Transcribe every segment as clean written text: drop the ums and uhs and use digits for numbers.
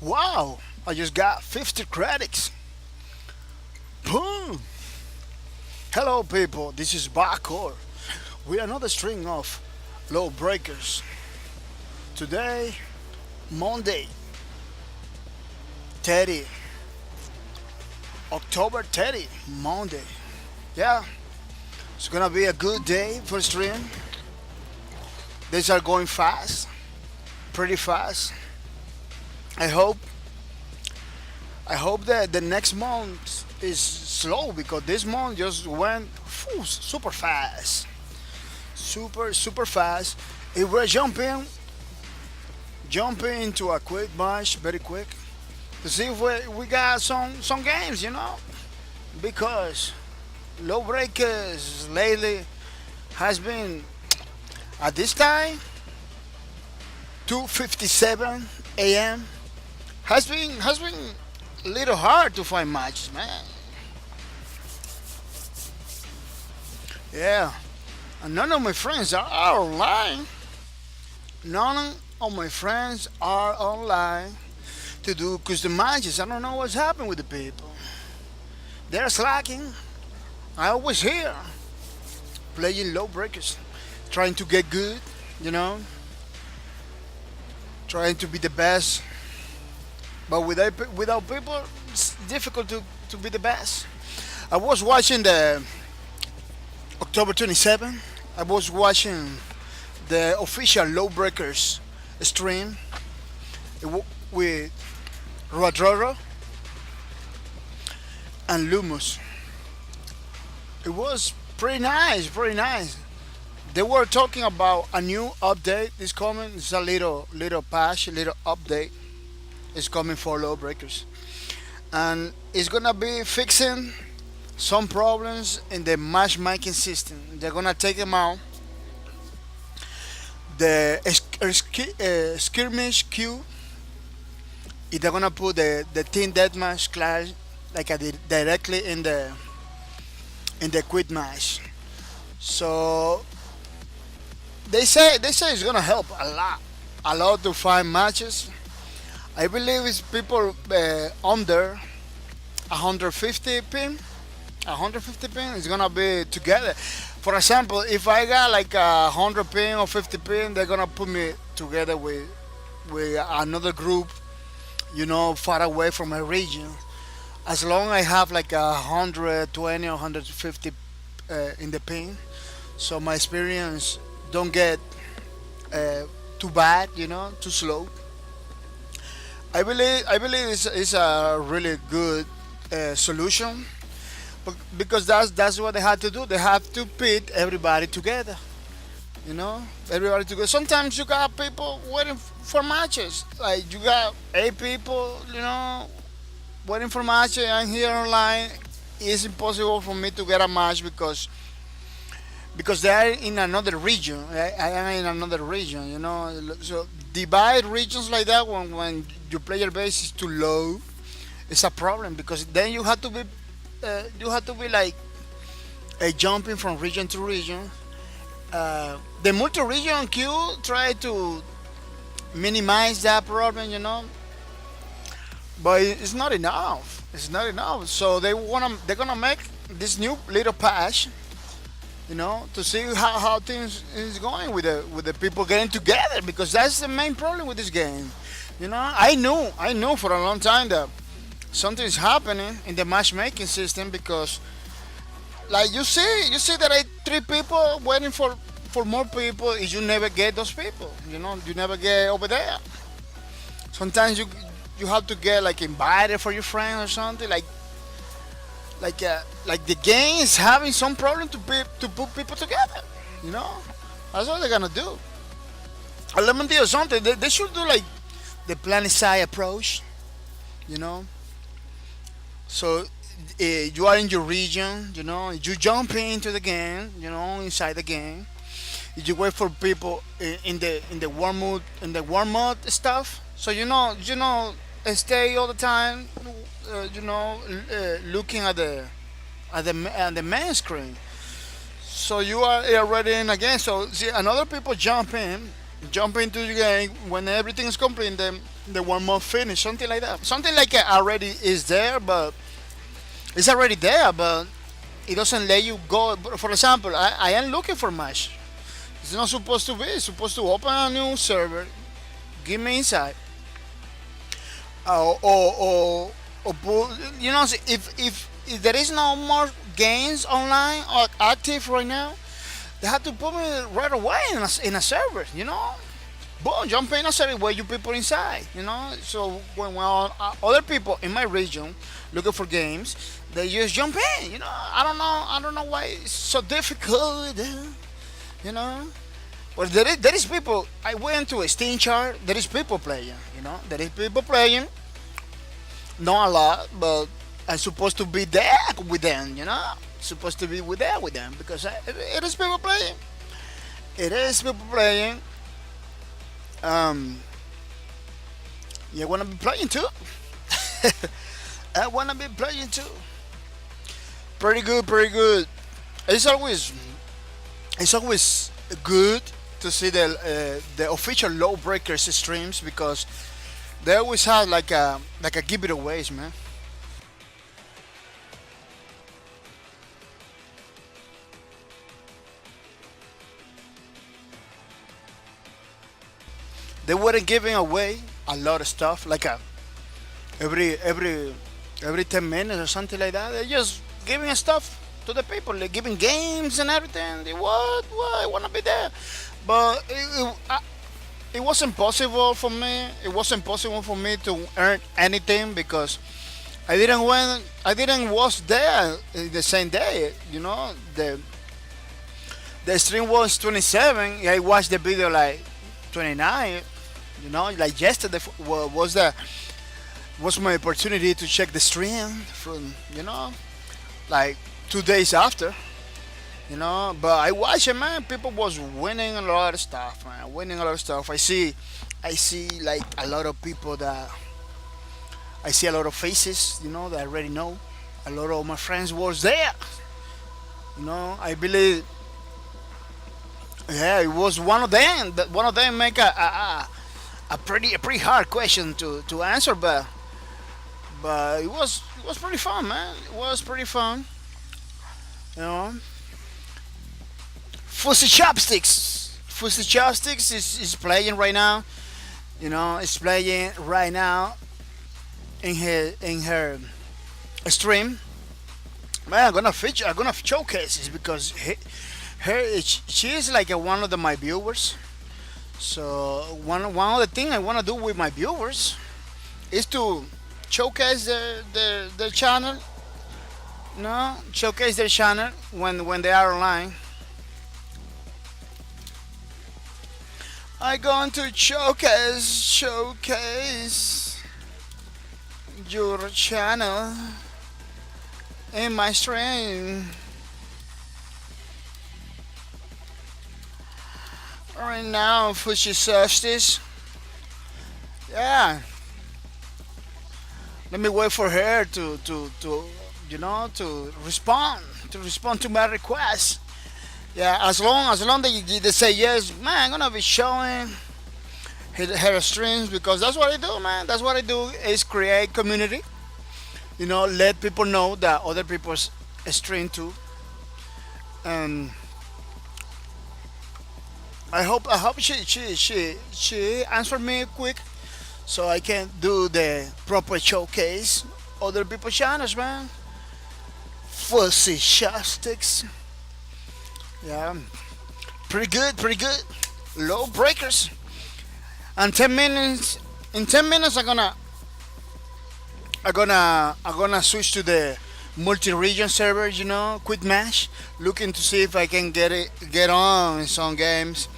Wow, I just got 50 credits. Boom! Hello, people, this is Bakor with another string of Lawbreakers. Today, Monday, 30, October 30, Monday. Yeah, it's gonna be a good day for stream. Days are going fast, pretty fast. I hope I hope that the next month is slow because this month just went super fast. Super fast. If we're jumping into a quick match very quick to see if we got some games, because Lawbreakers lately has been at this time 2:57 a.m. has been a little hard to find matches, man. Yeah, and none of my friends are online. None of my friends are online to do custom matches. I don't know what's happened with the people. They're slacking. I always hear playing Lawbreakers, trying to get good, you know, trying to be the best. But without people, it's difficult to be the best. I was watching the October 27. I was watching the official Lawbreakers stream with Rodroro and Lumos. It was pretty nice, pretty nice. They were talking about a new update is coming. It's a little patch, a little update is coming for Lawbreakers, and it's gonna be fixing some problems in the matchmaking system. They're gonna take them out. The skirmish queue. They're gonna put the team deathmatch class like directly in the quit match. So they say it's gonna help a lot to find matches. I believe it's people under 150 pin. 150 pin is gonna be together. For example, if I got like 100 pin or 50 pin, they're gonna put me together with another group, far away from my region. As long I have like 120 or 150 in the pin, so my experience don't get too bad, too slow. I believe it's a really good solution, but because that's what they had to do. They have to pit everybody together. Everybody together. Sometimes you got people waiting for matches. Like you got 8 people, waiting for matches. I'm here online. It's impossible for me to get a match because they are in another region. I am in another region, So divide regions like that when your player base is too low, it's a problem because then you have to be like jumping from region to region. The multi-region queue try to minimize that problem, but it's not enough. It's not enough. So they're gonna make this new little patch, to see how things is going with the people getting together, because that's the main problem with this game. I knew for a long time that something is happening in the matchmaking system, because like you see that I three people waiting for more people, is you never get those people. You never get over there. Sometimes you have to get like invited for your friend or something, like the game is having some problem to put people together. You know, that's what they're gonna do. Let me tell you something. They should do like the planet side approach. You know, so you are in your region. You jump into the game. Inside the game. You wait for people in the warm mode stuff. So stay all the time. Looking at the main screen. So you are already in again. So see, another people jump into the game when everything is complete. The warm up finish, something like that. Something like it already is there, but it's already there, but it doesn't let you go. For example, I am looking for match. It's not supposed to be. It's supposed to open a new server, give me inside, or if there is no more games online or active right now, they have to put me right away in a server. Boom, jump in a server where you people inside. So when other people in my region looking for games, they just jump in. I don't know why it's so difficult. You know. But there is people. I went to a Steam chart. There is people playing. There is people playing. Not a lot, but I'm supposed to be there with them. Supposed to be there with them, because it is people playing. It is people playing. You wanna be playing too? I wanna be playing too. Pretty good, pretty good. It's always it's always good to see the official Lawbreakers streams, because they always have like a giveaways, man. They weren't giving away a lot of stuff, like every every every 10 minutes or something like that. They're just giving stuff to the people. They're giving games and everything. What? I wanna be there, but it wasn't possible for me. It wasn't possible for me to earn anything, because I didn't was there the same day. The stream was 27. I watched the video like 29. Like yesterday was my opportunity to check the stream from like 2 days after. But I watch it, man. People was winning a lot of stuff, man. Winning a lot of stuff. I see like a lot of people that I see a lot of faces, that I already know. A lot of my friends was there. I believe, yeah, it was one of them. That one of them make a pretty hard question to answer, but it was pretty fun, man. It was pretty fun. You know, Fussy Chopsticks is playing right now. Is playing right now in her stream. Man, I'm gonna showcase this, because she is like one of my viewers. So one of the things I wanna do with my viewers is to showcase the channel. Showcase their channel when they are online. I going to showcase your channel in my stream right now. Fushi Justice. Yeah. Let me wait for her to respond to my request. Yeah, as long that they say yes, man, I'm gonna be showing her streams, because that's what I do, man. That's what I do, is create community. let people know that other people's stream too. And I hope she answered me quick so I can do the proper showcase other people's channels, man. Fussy shotsticks. Yeah, pretty good, pretty good. Low breakers. And 10 minutes. In 10 minutes, I'm gonna switch to the multi-region server. Quick match. Looking to see if I can get on in some games.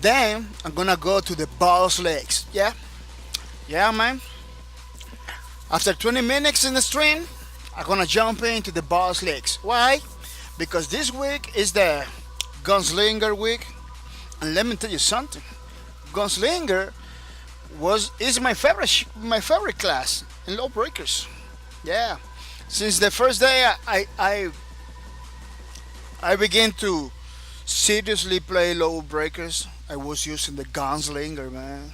Then I'm gonna go to the boss legs. Yeah, yeah, man. After 20 minutes in the stream, I'm gonna jump into the boss legs. Why? Because this week is the gunslinger week, and let me tell you something. Gunslinger is my favorite class in Lawbreakers. Yeah, since the first day I began to seriously play Lawbreakers, I was using the gunslinger, man.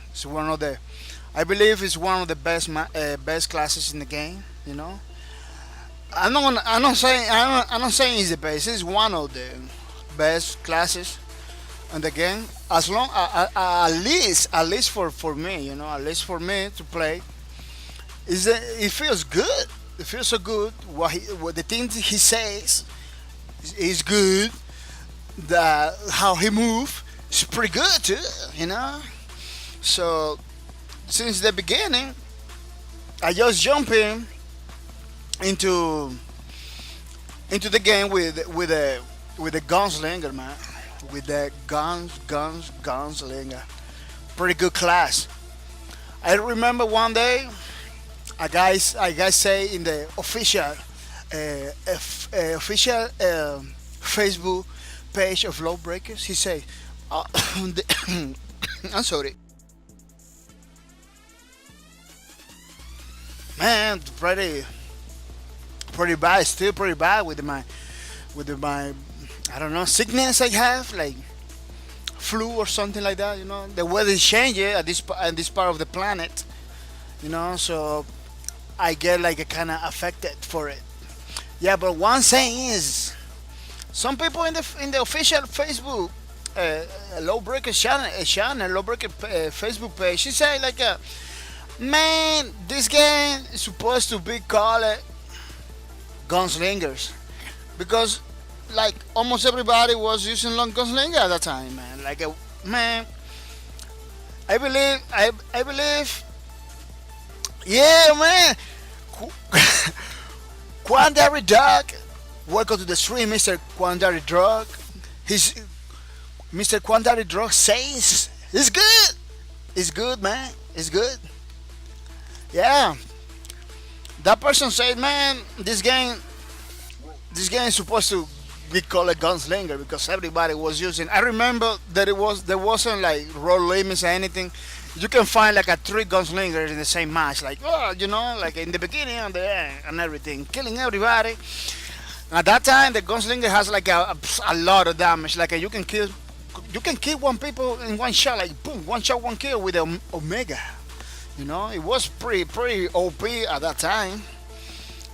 I believe it's one of the best classes in the game. I'm not saying it's the best. It's one of the best classes in the game. As long, at least for me, at least for me to play, it feels good. It feels so good. What the things he says is good. That how he move is pretty good too. So since the beginning, I just jump into into the game with the gunslinger, man. With the gunslinger. Pretty good class. I remember one day a guy say in the official Facebook page of Lawbreakers, he say, I'm sorry, man, pretty bad, still pretty bad with my I don't know sickness I have, like flu or something like that. The weather is changing at this part of the planet. So I get like a kind of affected for it. Yeah, but one thing is, some people in the official Facebook Lawbreaker channel Lawbreaker Facebook page, she say like, man, this game is supposed to be called gunslingers because like almost everybody was using long gunslinger at that time, man. Like, man, I believe, yeah, man. Quandary Dog, welcome to the stream, Mr. Quandary Drug. His Mr. Quandary Drug says it's good. It's good, man. It's good. Yeah. That person said, man, this game is supposed to be called a gunslinger because everybody was using. I remember that there wasn't like roll limits or anything. You can find like a three gunslingers in the same match, like, like in the beginning and the end and everything, killing everybody. At that time, the gunslinger has like a lot of damage. Like, you can kill one people in one shot, like boom, one shot, one kill with the Omega. It was pretty OP at that time.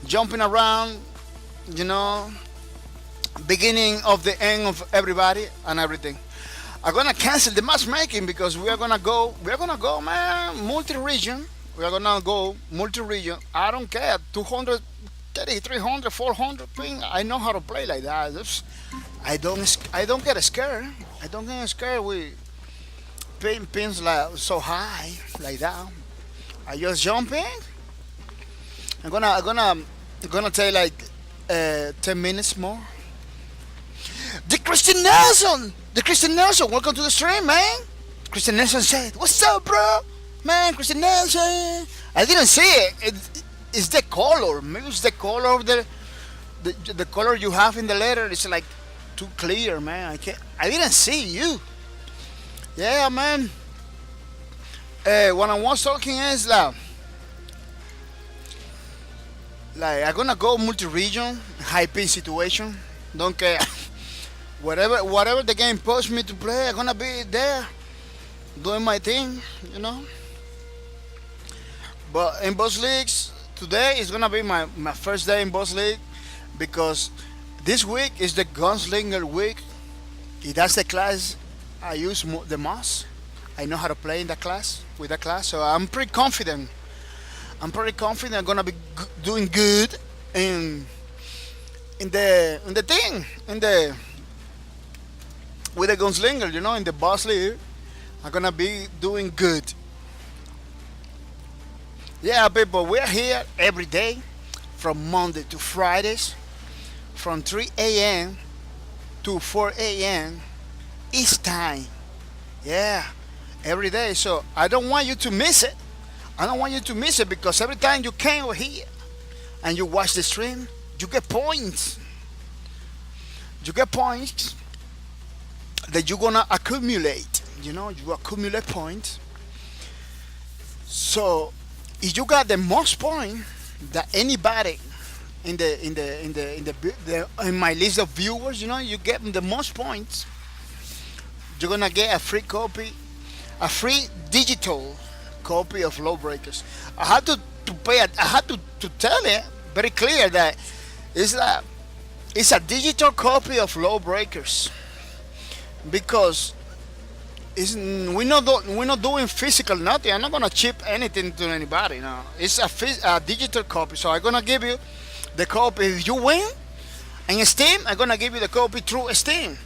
Jumping around, you know, beginning of the end of everybody and everything. I'm gonna cancel the matchmaking because we are gonna go, man, multi-region. We are gonna go multi-region. I don't care, 200, 300, 400 ping. I know how to play like that. I don't get scared. I don't get scared with pins like so high like that. I just jump in. I'm gonna take like 10 minutes more. The Christian Nelson, welcome to the stream, man. Christian Nelson said, "What's up, bro?" Man, Christian Nelson. I didn't see it. It's the color. Maybe it's the color of the color you have in the letter. It's like too clear, man. I didn't see you. Yeah, man. What I was talking is like I'm gonna go multi-region, high pin situation. Don't care. Whatever the game pushes me to play, I'm gonna be there doing my thing. But in both leagues, today is gonna be my first day in Boss League because this week is the Gunslinger week. That's the class I use the most. I know how to play in that class with that class, so I'm pretty confident. I'm gonna be doing good in the thing in the with the Gunslinger. In the Boss League, I'm gonna be doing good. Yeah, people, we're here every day from Monday to Fridays from 3 a.m. to 4 a.m. each time. Yeah, every day. So I don't want you to miss it. I don't want you to miss it because every time you came over here and you watch the stream, you get points. You get points that you're gonna accumulate. You accumulate points. So if you got the most point that anybody in my list of viewers, you get the most points, you're gonna get a free copy, a free digital copy of Lawbreakers. I had to tell it very clear that it's a digital copy of Lawbreakers because we're not doing physical nothing. I'm not gonna chip anything to anybody. No, it's a digital copy. So I'm gonna give you the copy if you win. In Steam, I'm gonna give you the copy through Steam.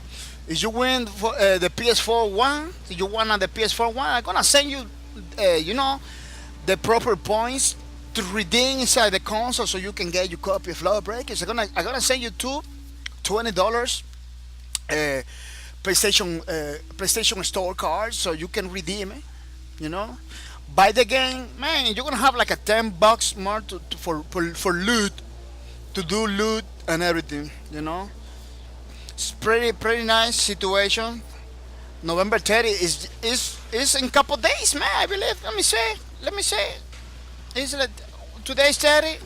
If you win for the PS4 one, if you won on the PS4 one, I'm gonna send you, the proper points to redeem inside the console so you can get your copy of Lawbreakers. I'm gonna send you $20 PlayStation Store cards so you can redeem it. Buy the game, man. You're gonna have like a $10 more for loot, to do loot and everything. It's pretty nice situation. November 30 is in couple days, man. I believe. Let me say. Is it today's 30?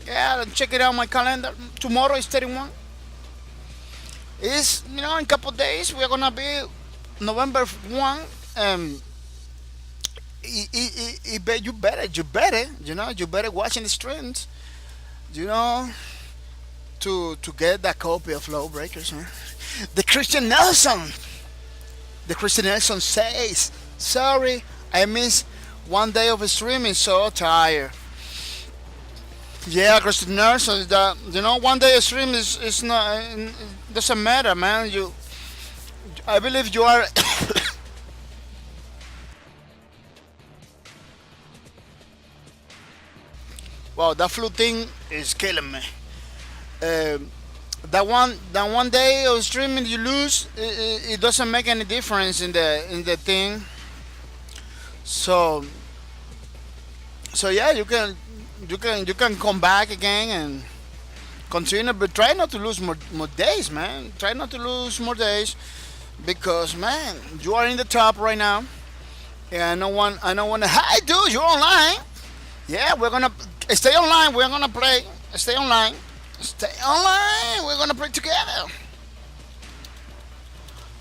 Yeah, check it out my calendar. Tomorrow is 31. Is in couple days we're gonna be November 1. You better watching the streams. To get that copy of Lawbreakers, man. The Christian Nelson says, sorry, I missed one day of streaming, so tired. Yeah, Christian Nelson, that one day of stream is not, it doesn't matter, man. I believe you are. Wow, that flu thing is killing me. That one day of streaming you lose, it doesn't make any difference in the thing. So yeah, you can come back again and continue, but try not to lose more days, man. Try not to lose more days because, man, you are in the top right now. Yeah, I don't want to. Hi, dude, you're online. Yeah, we're gonna stay online. We're gonna play. Stay online. Stay online. We're gonna play together.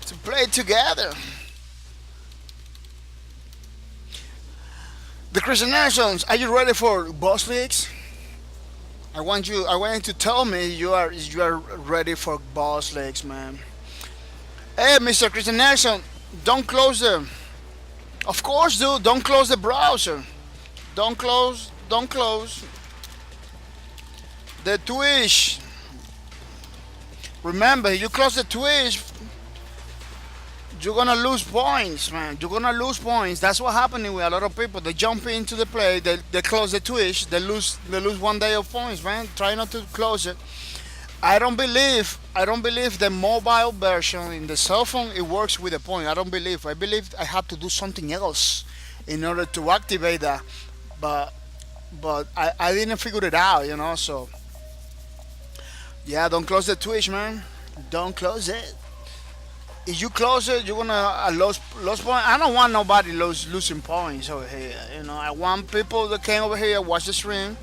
To play together. The Christian Nations, are you ready for boss leagues? I want you to tell me you are ready for boss leagues, man. Hey, Mr. Christian Nation, don't close the. Of course, dude. Don't close the browser. Don't close the Twitch. Remember, you close the Twitch, you're gonna lose points, man. You're gonna lose points. That's what happening with a lot of people. They jump into the play, they close the Twitch, they lose one day of points, man. Try not to close it. I don't believe the mobile version in the cell phone it works with the point. I believe I have to do something else in order to activate that. But I didn't figure it out, so yeah, don't close the Twitch, man. Don't close it. If you close it, you're gonna lose points. I don't want nobody losing points over here. I want people that came over here, watch the stream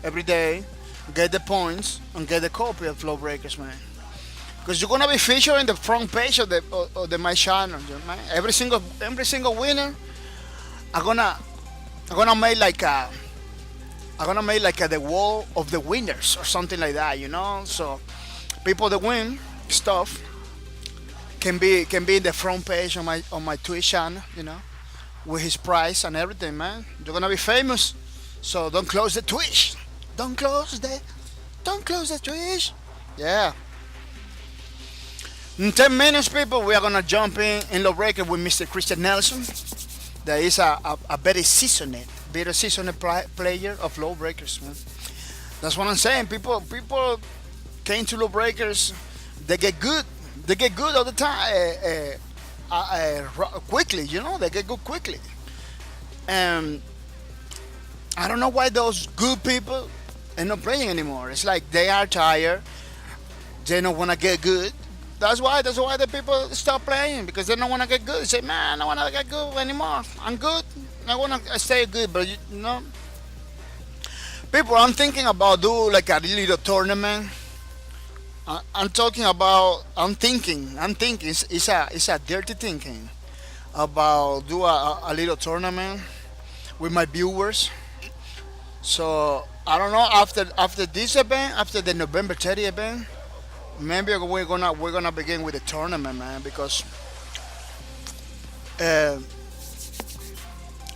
every day, get the points, and get the copy of Lawbreakers, man. Because you're gonna be featured in the front page of my channel, man. Every single winner, I'm gonna make like I'm gonna make like the wall of the winners or something like that, you know. So people that win stuff can be in the front page on my Twitch channel, you know, with his price and everything, man. You're gonna be famous. So don't close the Twitch. Don't close the don't close the Twitch. Yeah. In 10 minutes, people, we are gonna jump in Lawbreakers with Mr. Christian Nelson. That is a very seasoned player of Lawbreakers, man. That's what I'm saying. People came to Lawbreakers. They get good. They get good all the time. Quickly, you know. They get good quickly. And I don't know why those good people are not playing anymore. It's like they are tired. They don't want to get good. That's why. That's why the people stop playing because they don't want to get good. They say, "Man, I don't want to get good anymore. I'm good. I want to stay good." But you know, people, I'm thinking about do like a little tournament. I'm talking about. I'm thinking. I'm thinking. It's a dirty thinking about do a little tournament with my viewers. So I don't know after this event, after the November 30 event, maybe we're gonna begin with the tournament, man, because uh,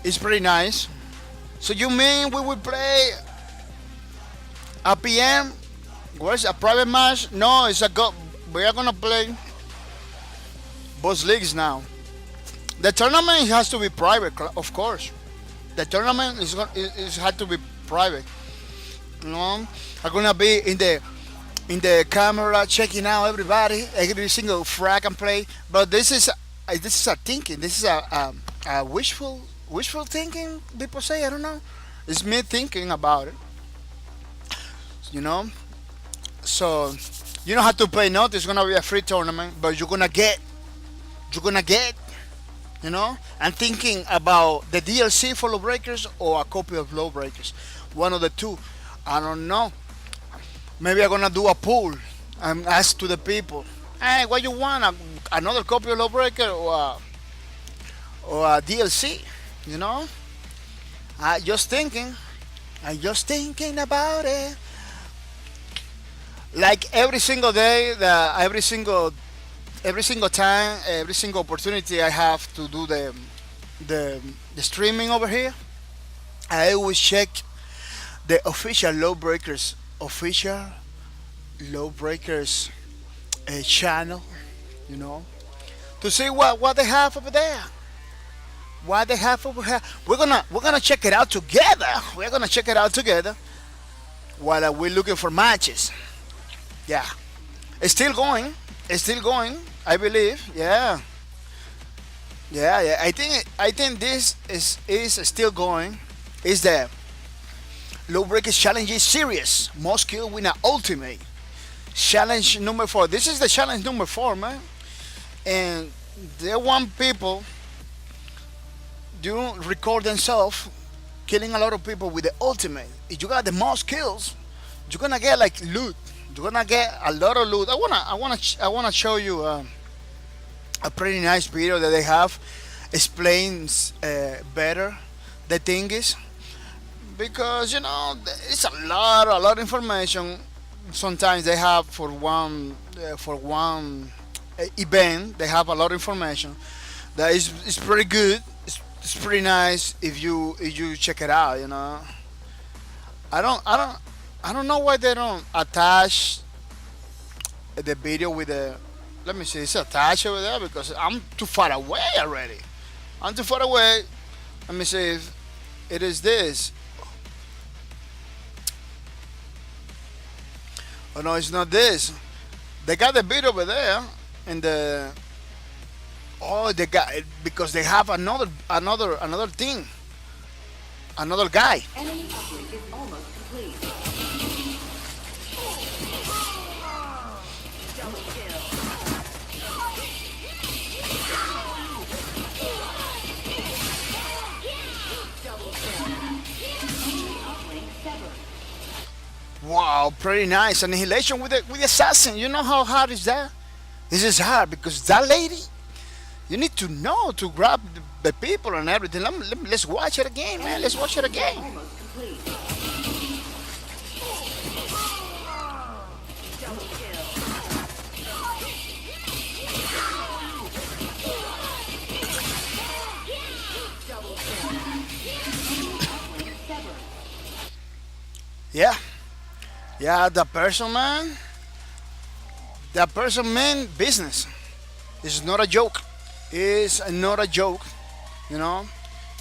it's pretty nice. So you mean we will play a PM? Where's a private match? No, it's a go. We are gonna play both leagues now. The tournament has to be private, of course. The tournament is had to be private. You know, I'm gonna be in the camera checking out every single frag and play. But this is a thinking. This is a wishful thinking. People say I don't know. It's me thinking about it. You know. So you don't have to pay nothing. It's gonna be a free tournament, but you're gonna get. You know, I'm thinking about the DLC for Lawbreakers or a copy of Lawbreakers. One of the two. I don't know. Maybe I'm gonna do a poll and ask to the people, hey, what you want? Another copy of Lawbreaker or a DLC? You know? I just thinking. I'm just thinking about it. Like every single day, every single time, every single opportunity I have to do the the streaming over here, I always check the official Lawbreakers channel, you know, to see what they have over there. What they have over here. We're gonna check it out together. We're gonna check it out together while we're looking for matches. Yeah, it's still going. It's still going. I believe. Yeah. Yeah, yeah. I think this is still going. Is the Lawbreakers Challenge Series Most Kill Winner Ultimate Challenge number 4. This is the challenge number 4, man. And they want people to record themselves killing a lot of people with the ultimate. If you got the most kills, you're gonna get like loot. You're gonna get a lot of loot. I wanna show you a pretty nice video that they have explains better the thing is because you know it's a lot of information. Sometimes they have for one event they have a lot of information that is pretty good. It's pretty nice if you check it out. You know, I don't I don't I don't know why they don't attach the video with the. Let me see, it's attached over there because I'm too far away already. I'm too far away. Let me see if it is this. Oh no, it's not this. They got the video over there, and the. Oh, they got it because they have another thing, another guy. Enemy uplink is almost complete. Double kill. Double kill. Enemy uplink severed. Wow, pretty nice annihilation with the assassin. You know how hard is that? This is hard because that lady. You need to know to grab the people and everything. Let's watch it again, man. Let's watch it again. Almost complete. Yeah, yeah. The person man business. It's not a joke. It's not a joke. You know,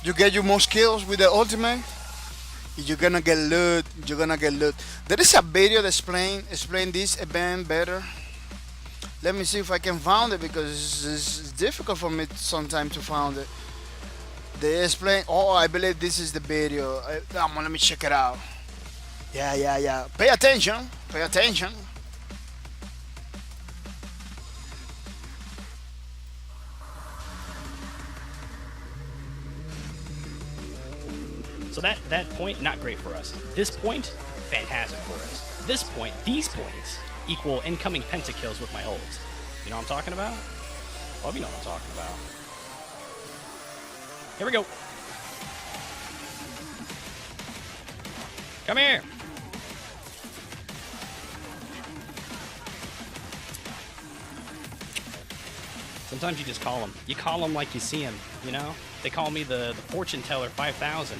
you get your more skills with the ultimate. You're gonna get loot. You're gonna get loot. There is a video that explain this event better. Let me see if I can find it because it's difficult for me sometimes to find it. They explain. Oh, I believe this is the video. Come on, let me check it out. Yeah, yeah, yeah. Pay attention. Pay attention. So that point, not great for us. This point, fantastic for us. This point, these points, equal incoming pentakills with my holds. You know what I'm talking about? Oh, you know what I'm talking about. Here we go. Come here. Sometimes you just call them. You call them like you see them, you know? They call me the fortune teller 5000.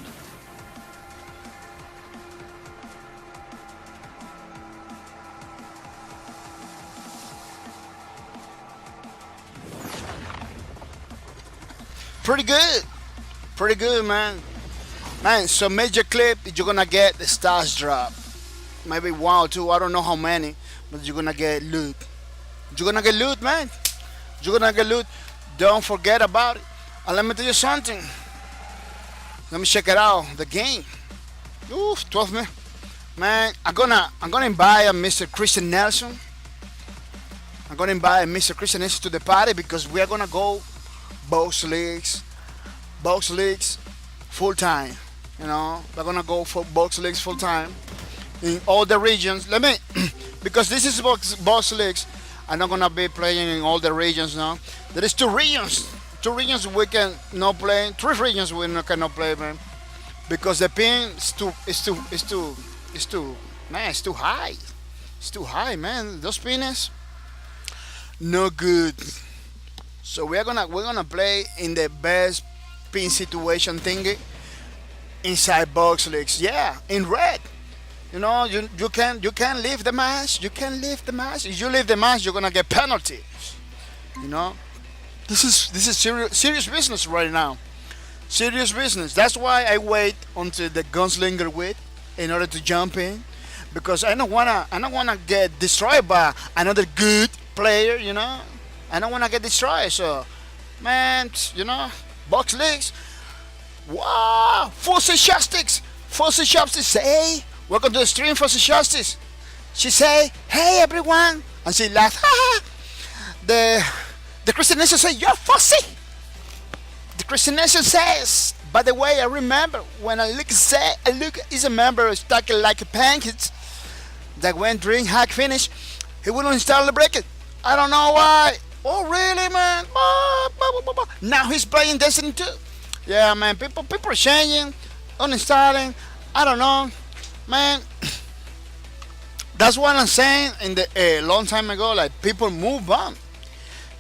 Pretty good. Pretty good, man. Man, so major clip, you're gonna get the stars drop. Maybe one or two, I don't know how many, but you're gonna get loot. You're gonna get loot, man. You're gonna get loot. Don't forget about it. And let me tell you something. Let me check it out. The game. Oof, 12 man. Man, I'm gonna invite a Mr. Christian Nelson. I'm gonna invite Mr. Christian Nelson to the party because we are gonna go box leagues, full time. You know, we're gonna go for box leagues full time in all the regions. Let me, because this is box leagues. I'm not gonna be playing in all the regions now. There is two regions we can not play. Three regions we cannot play, man, because the ping is too, man, it's too high. It's too high, man. Those pins, no good. So we're gonna play in the best pin situation thingy inside box leagues. Yeah, in red. You know, you can leave the match. You can leave the match. If you leave the match, you're gonna get penalties. You know, this is serious business right now. Serious business. That's why I wait until the gunslinger wait in order to jump in, because I don't wanna get destroyed by another good player. You know, I don't wanna get destroyed. So, man, you know, box leagues. Wow, Forces Justice. Forces Justice say, welcome to the stream, Forces Justice. She say, hey everyone, and she laughed. Ha ha. The Christian Nation say, you're fussy. The Christian Nation says, by the way, I remember when I look is a member stuck like a pancakes that when Dream Hack finished, he wouldn't install the break it. I don't know why. Oh really, man? Now he's playing Destiny 2. Yeah, man. People are changing, uninstalling. I don't know, man. That's what I'm saying. In the a long time ago, like people move on.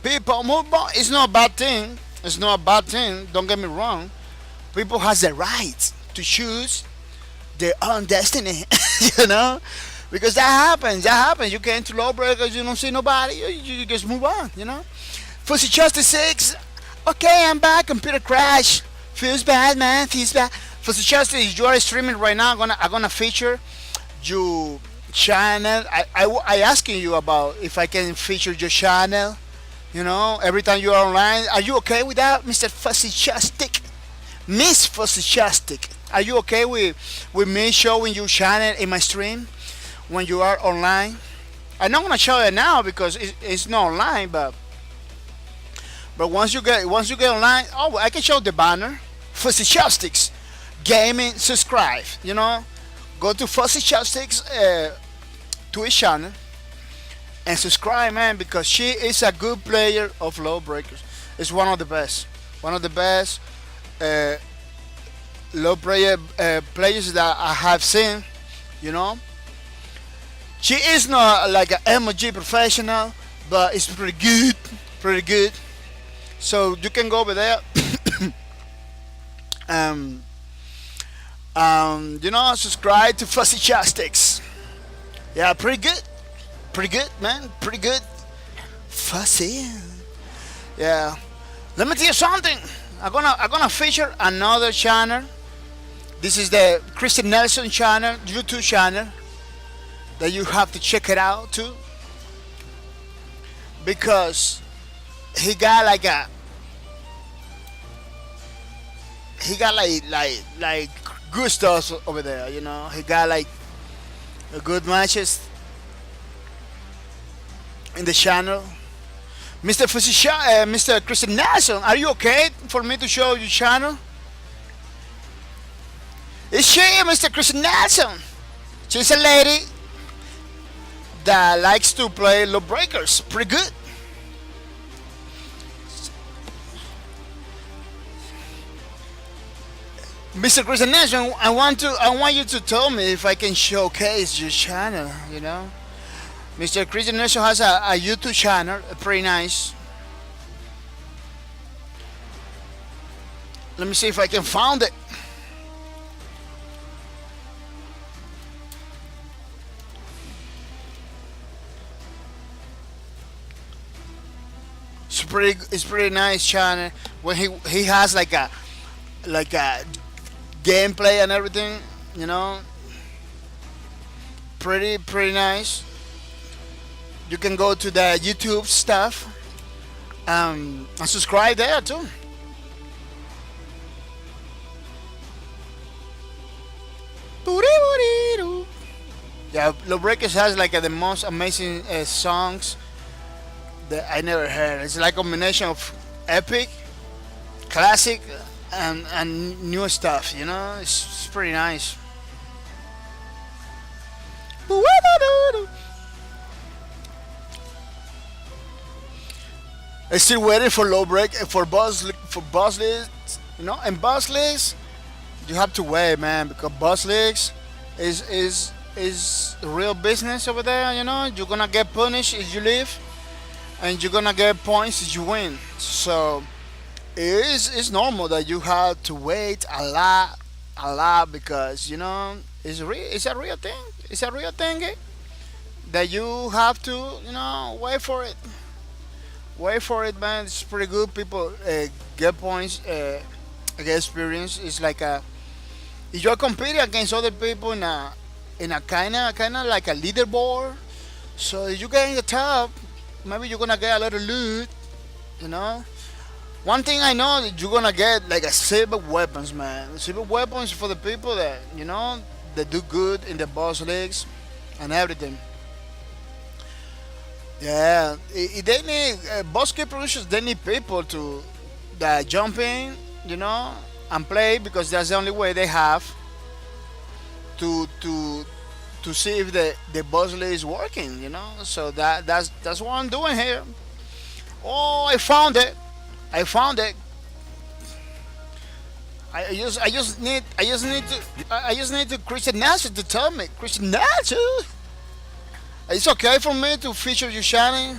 People move on. It's not a bad thing. It's not a bad thing. Don't get me wrong. People has the right to choose their own destiny. You know, because that happens. That happens. You get into Lawbreakers, you don't see nobody. You just move on. You know. Fussy Justice 6. Okay, I'm back. Computer crash. Feels bad, man. Feels bad. Fussy Justice, you are streaming right now. I'm gonna feature your channel. I asking you about if I can feature your channel. You know, every time you are online. Are you okay with that, Mr. Fussy Justice? Miss Fussy Justice. Are you okay with me showing your channel in my stream when you are online? I'm not gonna show it now because it's not online, but once you get online, oh, I can show the banner. Fussy Justice Gaming, subscribe. You know, go to Fussy Justice Twitch channel and subscribe, man, because she is a good player of Lawbreakers. It's one of the best. One of the best low player players that I have seen. You know, she is not like an MOG professional, but it's pretty good, pretty good. So you can go over there. Subscribe to Fuzzy Chopsticks. Yeah, pretty good, man, pretty good. Fuzzy. Yeah. Let me tell you something. I'm gonna feature another channel. This is the Christian Nelson channel, YouTube channel, that you have to check it out too, because he got like a he got like good stuff over there. He got like a good matches in the channel. Mr. Christian Nelson, are you okay for me to show your channel? It's she, Mr. Christian Nelson. She's a lady that likes to play Lawbreakers. Pretty good. Mr. Christian Nelson, I want you to tell me if I can showcase your channel. Mr. Christian Nelson has a YouTube channel, pretty nice. Let me see if I can find it. It's pretty nice channel. When he has like a gameplay and everything, pretty nice. You can go to the YouTube stuff and subscribe there too. Yeah, Lawbreakers has like the most amazing songs that I never heard. It's like a combination of epic, classic, and new stuff. It's pretty nice. I'm still waiting for boss lists. And boss lists, you have to wait, man, because boss lists is real business over there. You're gonna get punished if you leave, and you're gonna get points if you win. So it's normal that you have to wait a lot, because it's a real thing. It's a real thing, that you have to wait for it. Wait for it, man. It's pretty good. People get points, get experience. It's like if you're competing against other people in a kind of like a leaderboard. So if you get in the top, maybe you're gonna get a lot of loot. You know. One thing I know that you're gonna get like a silver weapons, man. Silver weapons for the people that do good in the boss leagues and everything. Yeah, they need boss key producers. They need people to that jump in, and play, because that's the only way they have to see if the boss league is working. So that's what I'm doing here. Oh, I found it. I found it. I just need to Christian Nelson to tell me. Christian Nelson. It's okay for me to feature your channel.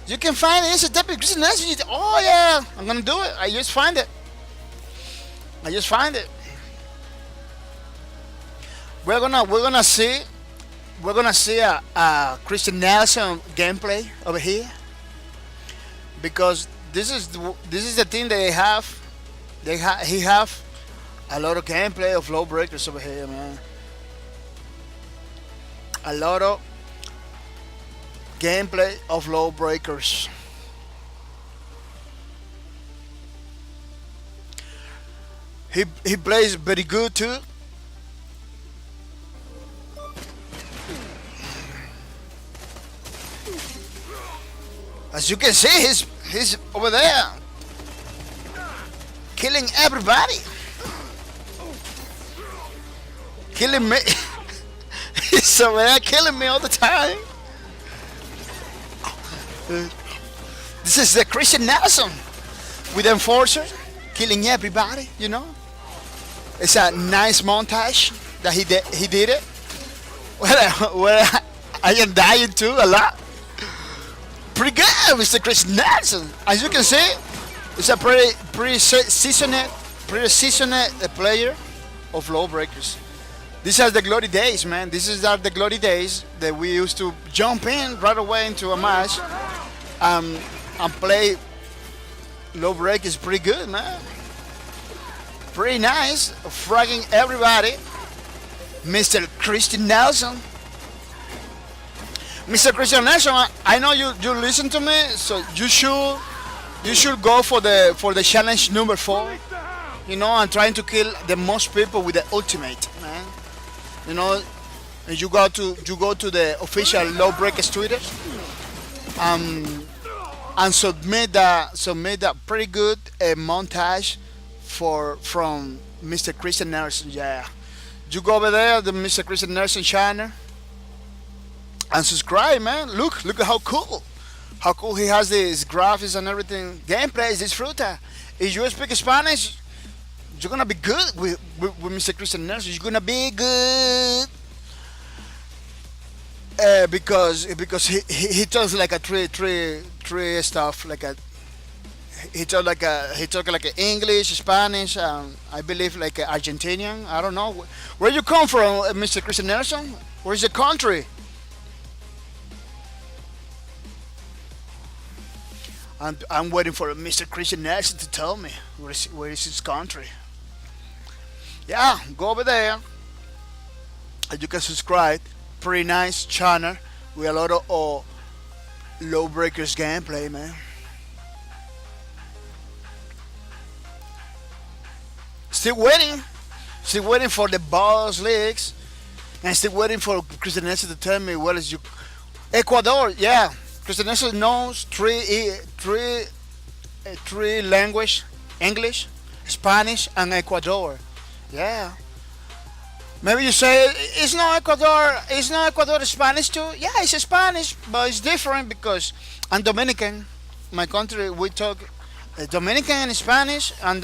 You can find it. It's a deputy Christian Nelson. Oh yeah, I'm gonna do it. I just find it. We're gonna see a Christian Nelson gameplay over here, because this is the thing that they have. He have a lot of gameplay of Lawbreakers over here, man. A lot of gameplay of Lawbreakers. He plays very good too. As you can see, he's over there killing everybody. Killing me. He's over there killing me all the time. This is the Christian Nelson with Enforcer killing everybody. It's a nice montage that he did it. Where I am dying too a lot. Pretty good, Mr. Christian Nelson. As you can see, it's a pretty seasoned player. of Lawbreakers. These are the glory days, man. This is the glory days that we used to jump in right away into a match and play Lawbreakers pretty good, man. Pretty nice. Fragging everybody. Mr. Christian Nelson. Mr. Christian Nelson, I know you listen to me, so you should go for the challenge number 4. You know, and trying to kill the most people with the ultimate, man. You know, and you go to the official Lawbreakers Twitter, and submit a pretty good montage from Mr. Christian Nelson. Yeah, you go over there, the Mr. Christian Nelson channel, and subscribe, man. Look at how cool he has these graphics and everything. Gameplay is disfruta. If you speak Spanish, you're gonna be good with Mr. Christian Nelson. You're gonna be good. Because he talks like a three stuff like a he talk like a English, Spanish, I believe like a Argentinian. I don't know where you come from, Mr. Christian Nelson. Where's the country? I'm waiting for Mr. Christian Nelson to tell me where is his country. Yeah, go over there and you can subscribe. Pretty nice channel with a lot of Lawbreakers gameplay, man. Still waiting for the boss leagues, and still waiting for Christian Nelson to tell me what is you. Ecuador, yeah. Christian Nelson knows three language: English, Spanish, and Ecuador. Yeah. Maybe you say it's not Ecuador Spanish too. Yeah, it's Spanish, but it's different because I'm Dominican. My country we talk Dominican and Spanish, and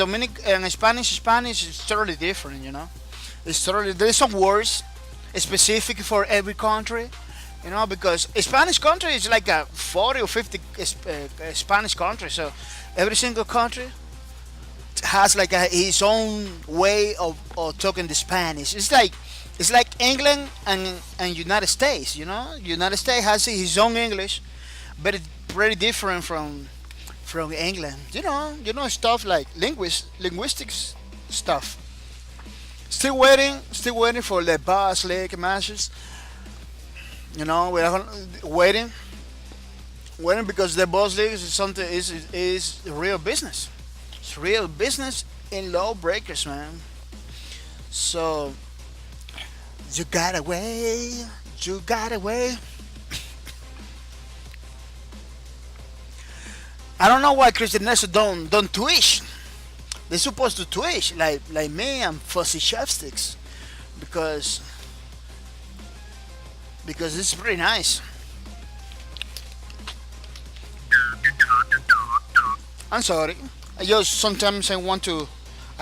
Spanish is totally different. You know, it's totally there's some words specific for every country. You know, because a Spanish country is like a 40 or 50 Spanish country, so every single country has like his own way of talking the Spanish. It's like England and United States. You know, United States has his own English, but it's pretty different from England. You know stuff like linguistics stuff. Still waiting for the boss league matches. You know, we're waiting because the boss league is something is real business. It's real business in Lawbreakers, man. So you got away. I don't know why Christian Nelson don't twitch. They're supposed to twitch like me and Fuzzy Chopsticks because it's pretty nice. I'm sorry. I just sometimes I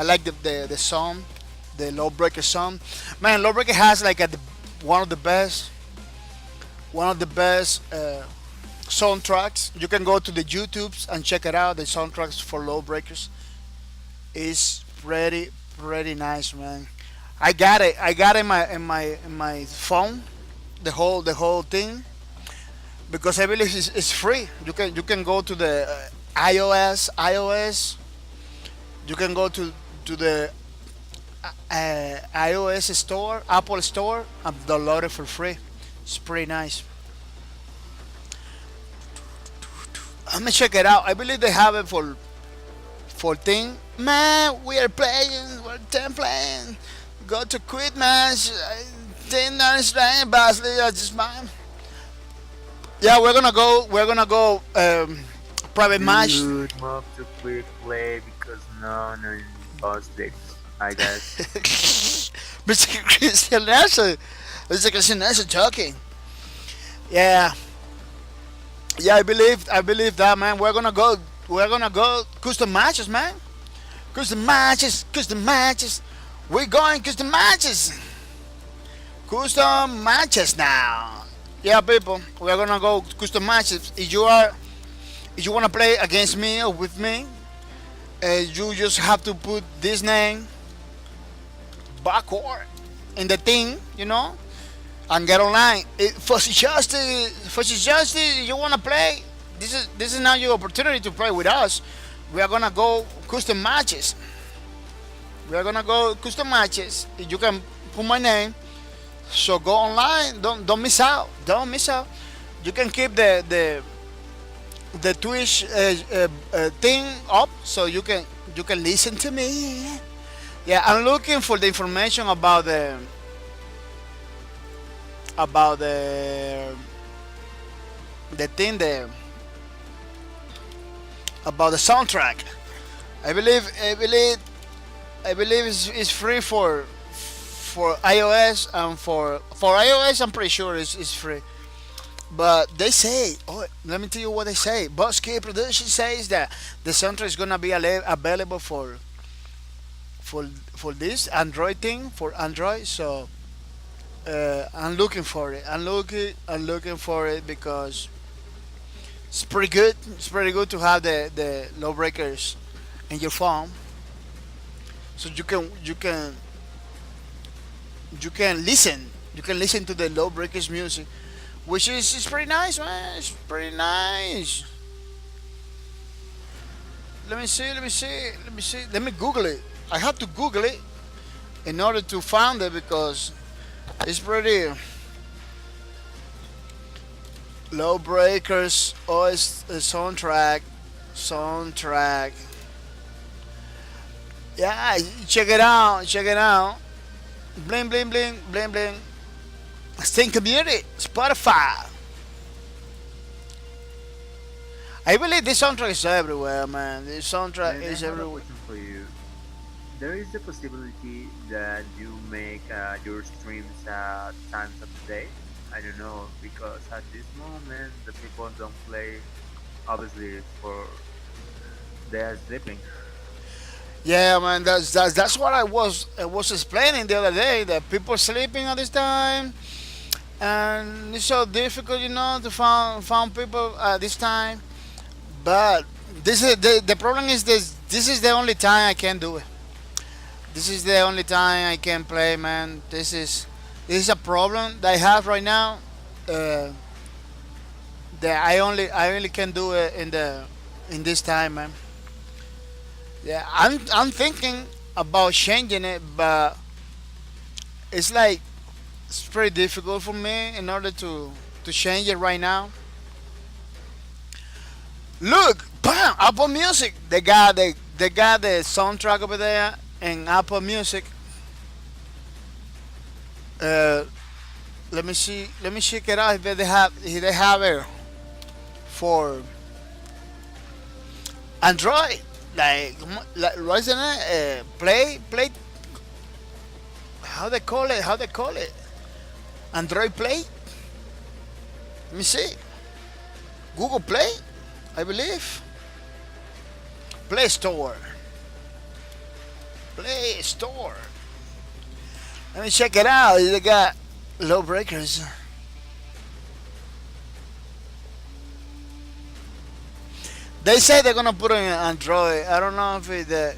like the song, the Lawbreaker song. Man, Lawbreaker has like one of the best soundtracks. You can go to the YouTubes and check it out. The soundtracks for Lawbreakers is pretty nice, man. I got it in my phone, the whole thing, because I believe it's free. You can go to the iOS. You can go to the iOS store, Apple store, and download it for free. It's pretty nice. I'm gonna check it out. I believe they have it for thing. Man, we're 10 playing. Go to quit match. 10 playing, Basley. I just man. Yeah, we're gonna go private match. Dude, move to quick play because no boss legs. I guess. Mr. Christian Nelson talking. Yeah. Yeah, I believe that, man. We're gonna go custom matches, man. Custom matches. We're going custom matches. Custom matches now. Yeah, people, we're gonna go custom matches. If you wanna play against me or with me, you just have to put this name backward in the thing, and get online. For justice, you wanna play? This is now your opportunity to play with us. We are gonna go custom matches. We are gonna go custom matches. You can put my name. So go online. Don't miss out. Don't miss out. You can keep the Twitch thing up so you can listen to me. Yeah, I'm looking for the information about the thing there about the soundtrack. I believe it's free for iOS, and for iOS I'm pretty sure it's free. But they say, oh, let me tell you what they say. Buzzkey Production says that the soundtrack is gonna be available for this Android thing for Android. So I'm looking for it. I'm looking for it because it's pretty good. It's pretty good to have the Lawbreakers in your phone, so you can listen. You can listen to the Lawbreakers music, which is pretty nice, man. It's pretty nice. Let me see. Let me Google it. I have to Google it in order to find it because it's pretty. Lawbreakers OS soundtrack. Yeah, check it out. Check it out. Bling bling bling bling bling. Steam Community, Spotify. I believe this soundtrack is everywhere, man. This soundtrack And I is have a everywhere. question for you. There is the possibility that you make your streams at times of the day. I don't know because at this moment the people don't play. Obviously, for they are sleeping. Yeah, man. That's what I was explaining the other day. That people sleeping at this time, and it's so difficult, to find people at this time. But this is the problem is this. This is the only time I can do it. This is the only time I can play, man. This is a problem that I have right now. Uh, that I only can do it in this time, man. Yeah, I'm thinking about changing it, but it's like it's pretty difficult for me in order to change it right now. Look, bam, Apple Music. They got the soundtrack over there in Apple Music. Uh, let me see. Let me check it out if they have it for Android. Like what's the name? Play. How they call it? How they call it? Android Play. Let me see. Google Play, I believe. Play Store. Play Store. Let me check it out. They got Lawbreakers. They say they're gonna put it in Android. I don't know if it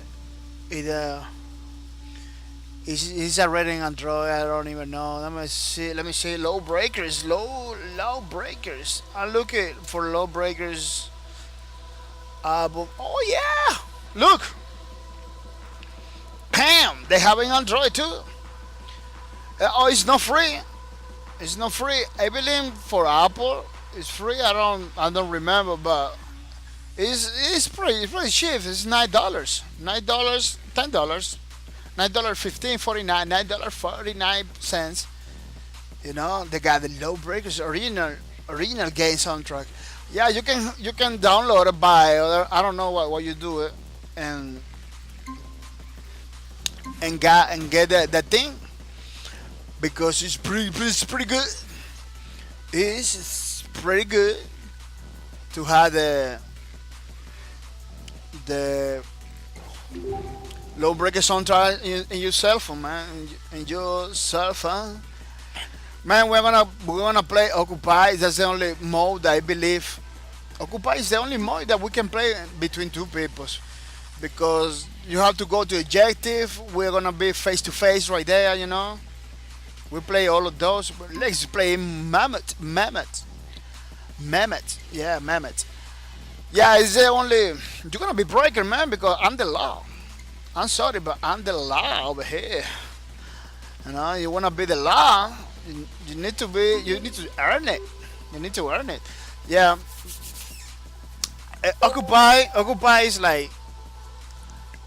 is already in Android. I don't even know. Let me see. Let me see. Lawbreakers. Lawbreakers. I'm looking for Lawbreakers album. Oh yeah. Look. Pam. They have it in Android too. Oh, it's not free. It's not free. I believe for Apple it's free. I don't remember, but it's pretty cheap. It's $9. $9, $10. $9.15 $9.49. They got the Lawbreakers original game soundtrack. Yeah, you can download it by other. I don't know what you do it and get that thing because it's pretty good. It's pretty good to have the Lawbreaker soundtrack in your cell phone, man. In your cell phone, man. We're gonna play Occupy. That's the only mode that I believe. Occupy is the only mode that we can play between two people. because you have to go to objective. We're gonna be face to face right there. We play all of those. But let's play Mammoth. Yeah, Mammoth. Yeah, it's the only. You're gonna be breaker, man, because I'm the law. I'm sorry, but I'm the law over here. You wanna be the law. You need to be. You need to earn it. You need to earn it. Yeah. Occupy is like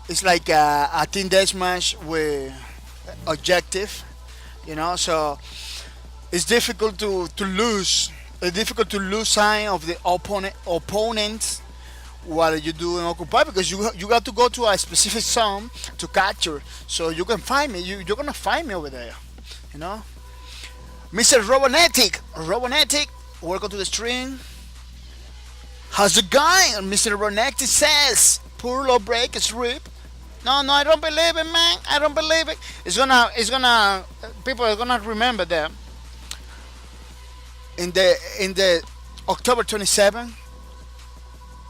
it's like a team deathmatch with objective. So it's difficult to lose. It's difficult to lose sign of the opponent while you do in Occupy because you got to go to a specific zone to capture. So you can find me. You're gonna find me over there. You know, Mr. Robonetic, welcome to the stream. How's it going? Mr. Robonetic says, poor Lawbreakers rip. No, I don't believe it, man. I don't believe it. People are gonna remember that. In the October 27th,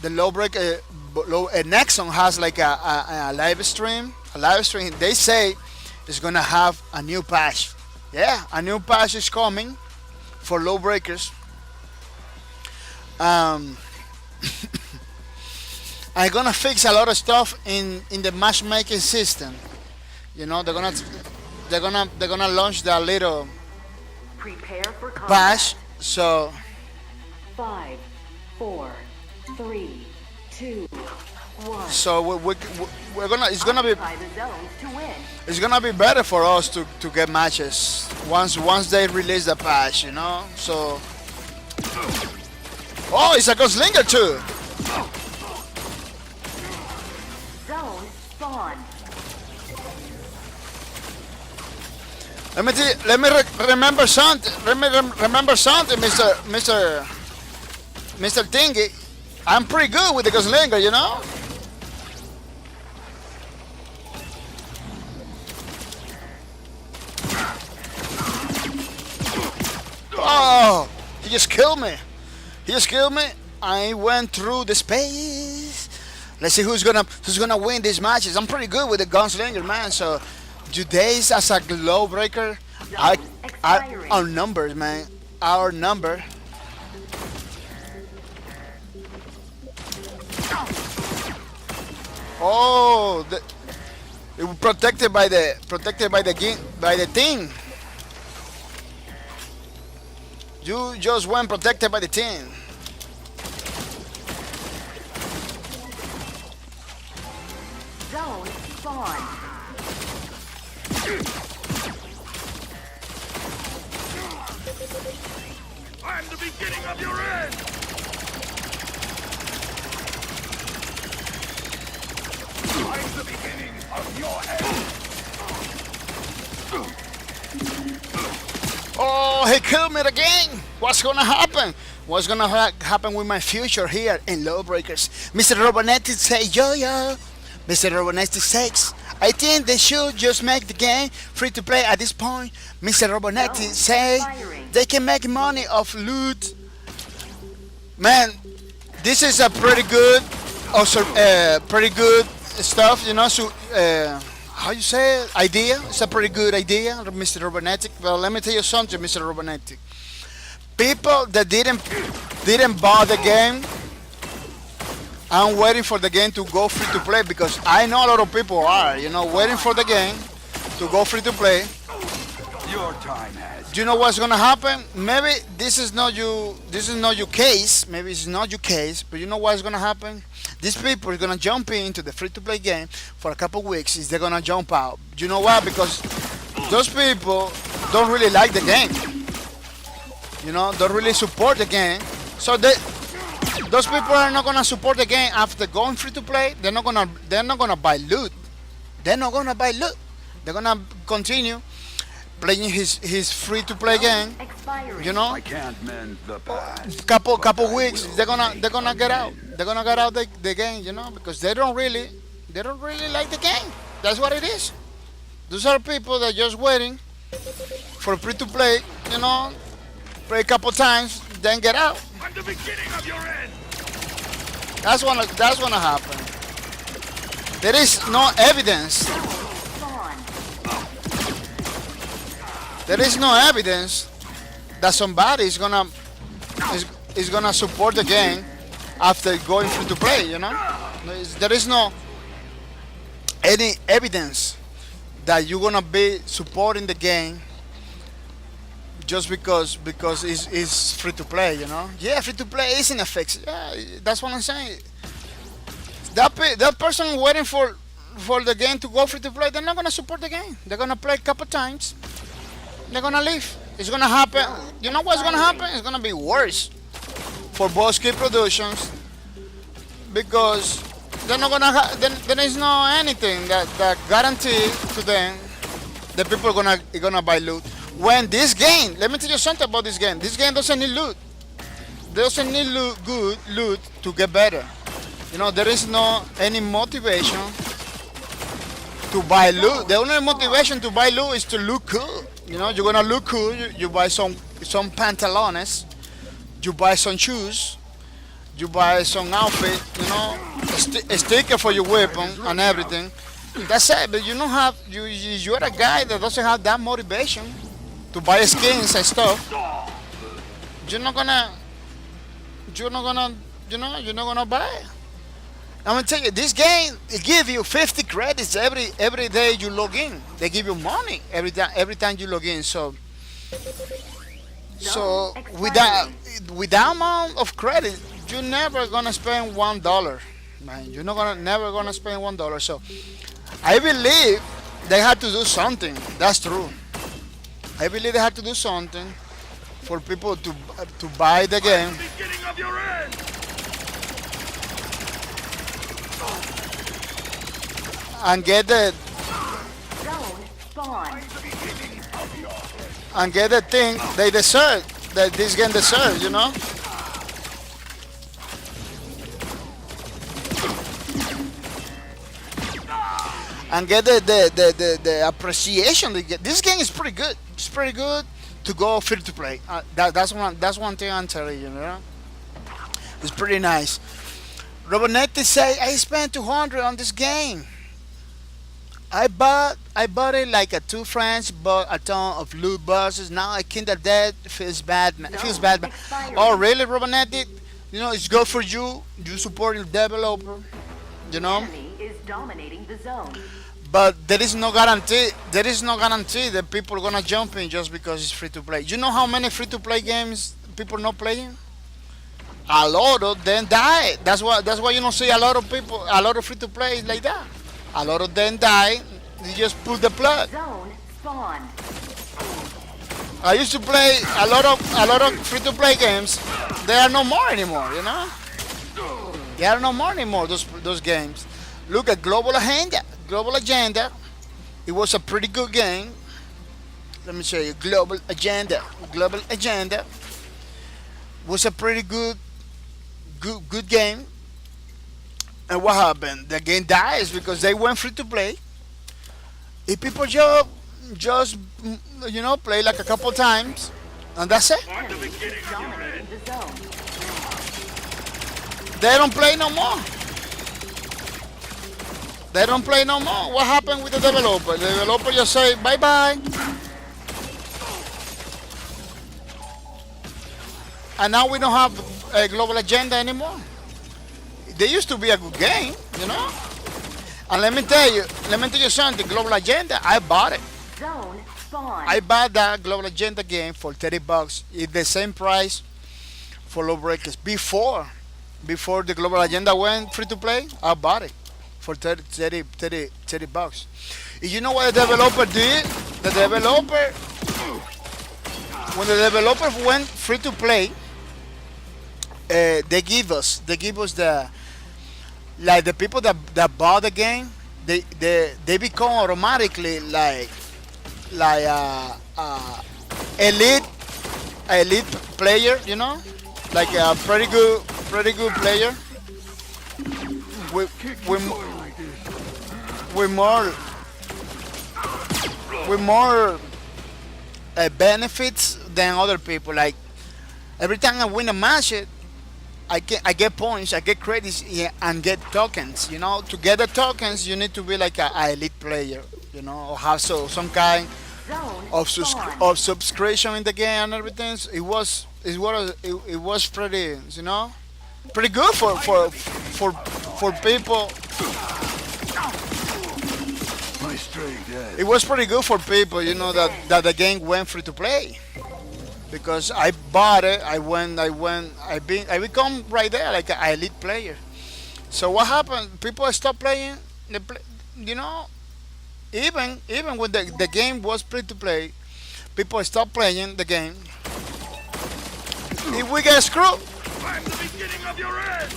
the Lawbreaker Nexon has like a live stream. A live stream. They say it's gonna have a new patch. Yeah, a new patch is coming for Lawbreakers. I'm gonna fix a lot of stuff in the matchmaking system. They're gonna launch that little Prepare for combat. patch. So 5, 4, 3, 2, 1. so we're gonna Occupy the zones to win. it's gonna be better for us to get matches once they release the patch. So it's a gunslinger too. Zone spawn. Let me remember something. Remember something, Mr. Thingy. I'm pretty good with the gunslinger. Oh, he just killed me. I went through the space. Let's see who's gonna win these matches. I'm pretty good with the gunslinger, man. So today's as a Lawbreaker, our numbers, man. Our number. Oh, it was protected by the thing. You just went protected by the team. Zone spawn. I'm the beginning of your end! I'm the beginning of your end! Oh, he killed me again. What's gonna happen? What's gonna happen with my future here in Lawbreakers? Mr. Robonetti say yo. Mr. Robonetti says, I think they should just make the game free to play at this point. Mr. Robonetti say they can make money off loot. Man, this is a pretty good, also pretty good stuff. So how you say it? Idea? It's a pretty good idea, Mr. Robonetti. Well, let me tell you something, Mr. Robonetti. People that didn't buy the game, I'm waiting for the game to go free to play because I know a lot of people are, waiting for the game to go free to play. Your time has... Do you know what's gonna happen? Maybe this is not your case. Maybe it's not your case, but you know what's gonna happen? These people are gonna jump into the free to play game for a couple weeks. They're gonna jump out. Do you know why? Because those people don't really like the game. Don't really support the game. So those people are not gonna support the game after going free to play. They're not gonna buy loot. They're gonna continue playing his free to play game. Expiring. I can't mend the past. Couple weeks they're gonna get out. They're gonna get out the game, because they don't really like the game. That's what it is. Those are people that are just waiting for free to play, play a couple times, then get out. I'm the beginning of your end! That's gonna happen. There is no evidence. Spawn. There is no evidence that somebody is gonna support the game after going free to play. You know, there is no any evidence that you're gonna be supporting the game just because it's free to play. You know, yeah, free to play isn't a fix. Yeah, that's what I'm saying. That person waiting for the game to go free to play, they're not gonna support the game. They're gonna play a couple times. They're gonna leave. It's gonna happen. You know what's gonna happen? It's gonna be worse for both key productions because they're not gonna. There is no anything that guarantee to them that people are gonna buy loot. When this game, let me tell you something about this game. This game doesn't need loot. Doesn't need good loot to get better. You know, there is no any motivation to buy loot. The only motivation to buy loot is to look cool. You know, you're gonna look cool. You buy some pantalones. You buy some shoes. You buy some outfit. You know, a sticker for your weapon and everything. That's it. But you don't have you're a guy that doesn't have that motivation to buy skins and stuff. You're not gonna you're not gonna buy it. I'm gonna tell you, this game it give you 50 credits every day you log in. They give you money every time you log in. So with that amount of credit, you're never gonna spend $1, man. You're not gonna never gonna spend $1. So I believe they had to do something. That's true. I believe they had to do something for people to buy the game. Beginning of your end. And get the Zone spawn. and get the thing they deserve, that this game deserves, you know. And get the appreciation they get. This game is pretty good. It's pretty good to go free to play. That's one thing I'm telling you, you know. It's pretty nice. Robonetti say I spent 200 on this game. I bought it like a two friends bought a ton of loot boxes. Now I kinda dead. Feels bad, man. Feels bad, man. Oh really, Robonetti? You know it's good for you. You support the developer. You know. Enemy is dominating the zone. But there is no guarantee. There is no guarantee that people are gonna jump in just because it's free to play. You know how many free to play games people not playing? A lot of them die. That's why you don't see a lot of free to play like that. A lot of them die. They just pull the plug. Zone spawn. I used to play a lot of free to play games. There are no more anymore. You know. There are no more anymore. Those games. Look at Global Agenda. Global Agenda. It was a pretty good game. Let me show you. Global Agenda. Global Agenda was a pretty good game. And what happened? The game dies because they went free to play. If people just you know play like a couple times, and that's it. Enemy is dominating the zone. They don't play no more. They don't play no more. What happened with the developer? The developer just say bye bye. And now we don't have a Global Agenda anymore. They used to be a good game, you know. And let me tell you something. Global Agenda, I bought it. Zone spawn. I bought that Global Agenda game for $30. It's the same price for Lawbreakers. Before the Global Agenda went free to play, I bought it for $30. You know what the developer did? When the developer went free to play, they give us the the people that bought the game, they become automatically like elite player, you know, like a pretty good player with more benefits than other people. Like every time I win a match, I get points, I get credits, yeah, and get tokens. To get the tokens, you need to be like a elite player. Or have some kind Zone of spawned. of subscription in the game and everything. It was pretty pretty good for people. My strength, yes. It was pretty good for people, that the game went free to play. Because I bought it, I become right there like an elite player. So what happened? People stopped playing. You know, even when the game was free to play, people stopped playing the game. If we get screwed, I'm the beginning of your end!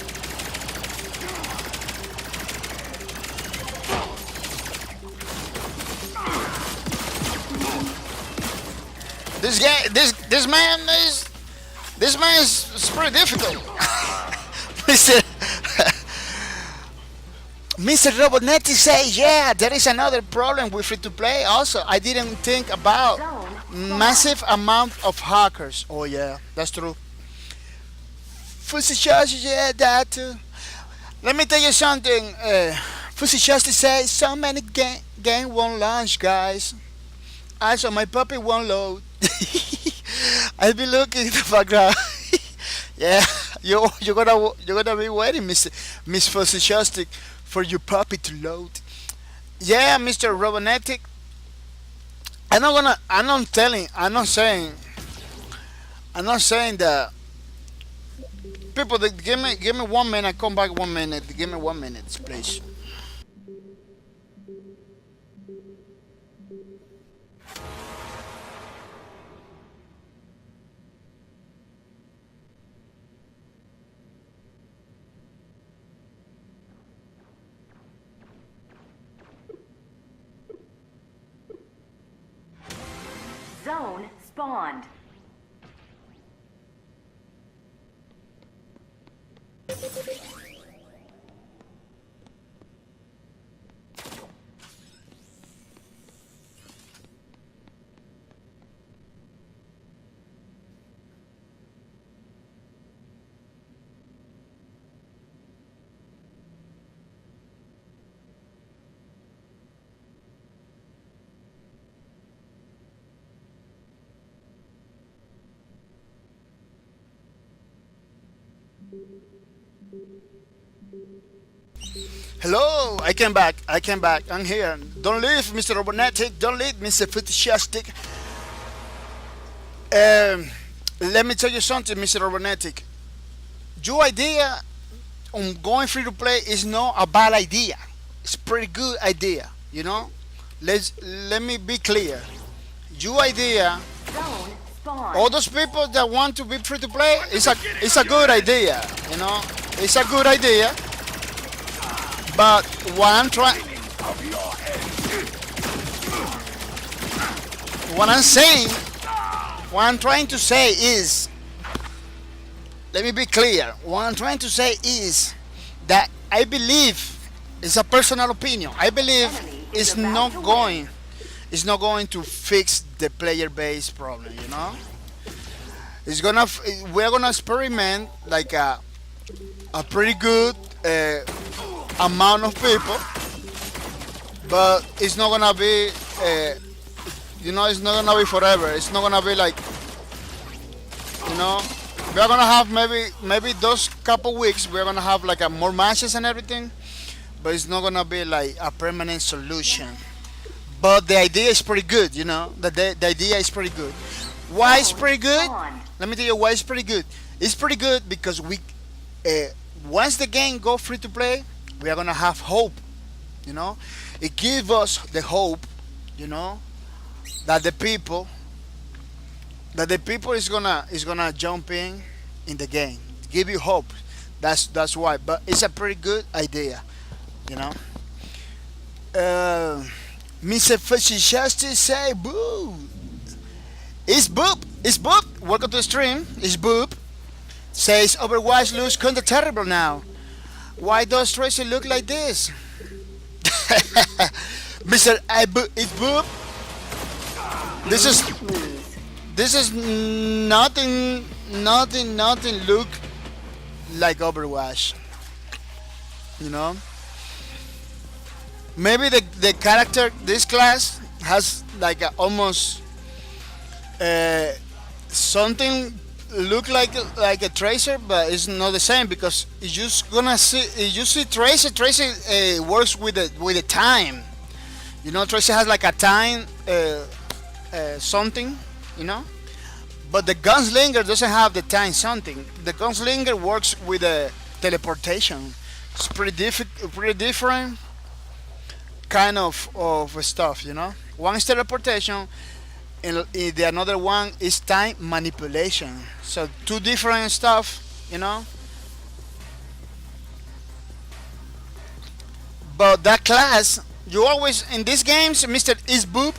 this man is pretty difficult. Mr. Mr. Robonetti says, yeah, there is another problem with free to play. Also, I didn't think about Zone massive amount of hackers. Oh yeah, that's true. Fussy Justice, yeah, that too. Let me tell you something. Fussy Justice says so many game won't launch, guys. Also, my puppy won't load. I'll be looking in the background. Yeah, you're gonna be waiting, Miss Fussy Justice, for your puppy to load. Yeah, Mr. Robonetic. I'm not saying that. People, give me 1 minute. Come back 1 minute. Give me 1 minute, please. zone spawned. Hello, I came back. I'm here. Don't leave, Mr. Robonetic. Don't leave, Mr. Futuristic. Um, Let me tell you something, Mr. Robonetic. Your idea on going free to play is not a bad idea. It's a pretty good idea. Let me be clear. Your idea, Zone spawned. all those people that want to be free to play, it's a good idea. It's a good idea. But what I'm trying to say is, let me be clear. What I'm trying to say is that I believe, it's a personal opinion. I believe it's not going to fix the player base problem. We're gonna experiment like a pretty good amount of people, but it's not gonna be it's not gonna be forever. It's not gonna be like, we're gonna have maybe those couple weeks we're gonna have like a more matches and everything, but it's not gonna be like a permanent solution. But the idea is pretty good. The idea is pretty good. Why it's pretty good? Spawned. Let me tell you why it's pretty good. It's pretty good because once the game go free to play, we are gonna have hope. It gives us the hope. That the people is gonna jump in the game. Give you hope. That's why. But it's a pretty good idea. You know. Mr. Fishy Justice say boo. It's boop. It's boop. Welcome to the stream. It's boop. Says Overwatch looks kinda terrible now. Why does Tracy look like this? Mr. It's boop. This is nothing look like Overwatch. You know, maybe the character this class has like almost uh, something look like a tracer, but it's not the same because you just gonna see you see tracer. Tracer works with the time. You know, tracer has like a time something. You know, but the gunslinger doesn't have the time something. The gunslinger works with a teleportation. It's pretty different kind of stuff. You know, one is teleportation, and the another one is time manipulation. So two different stuff. You know, but that class you always in these games, Mr. Isboop.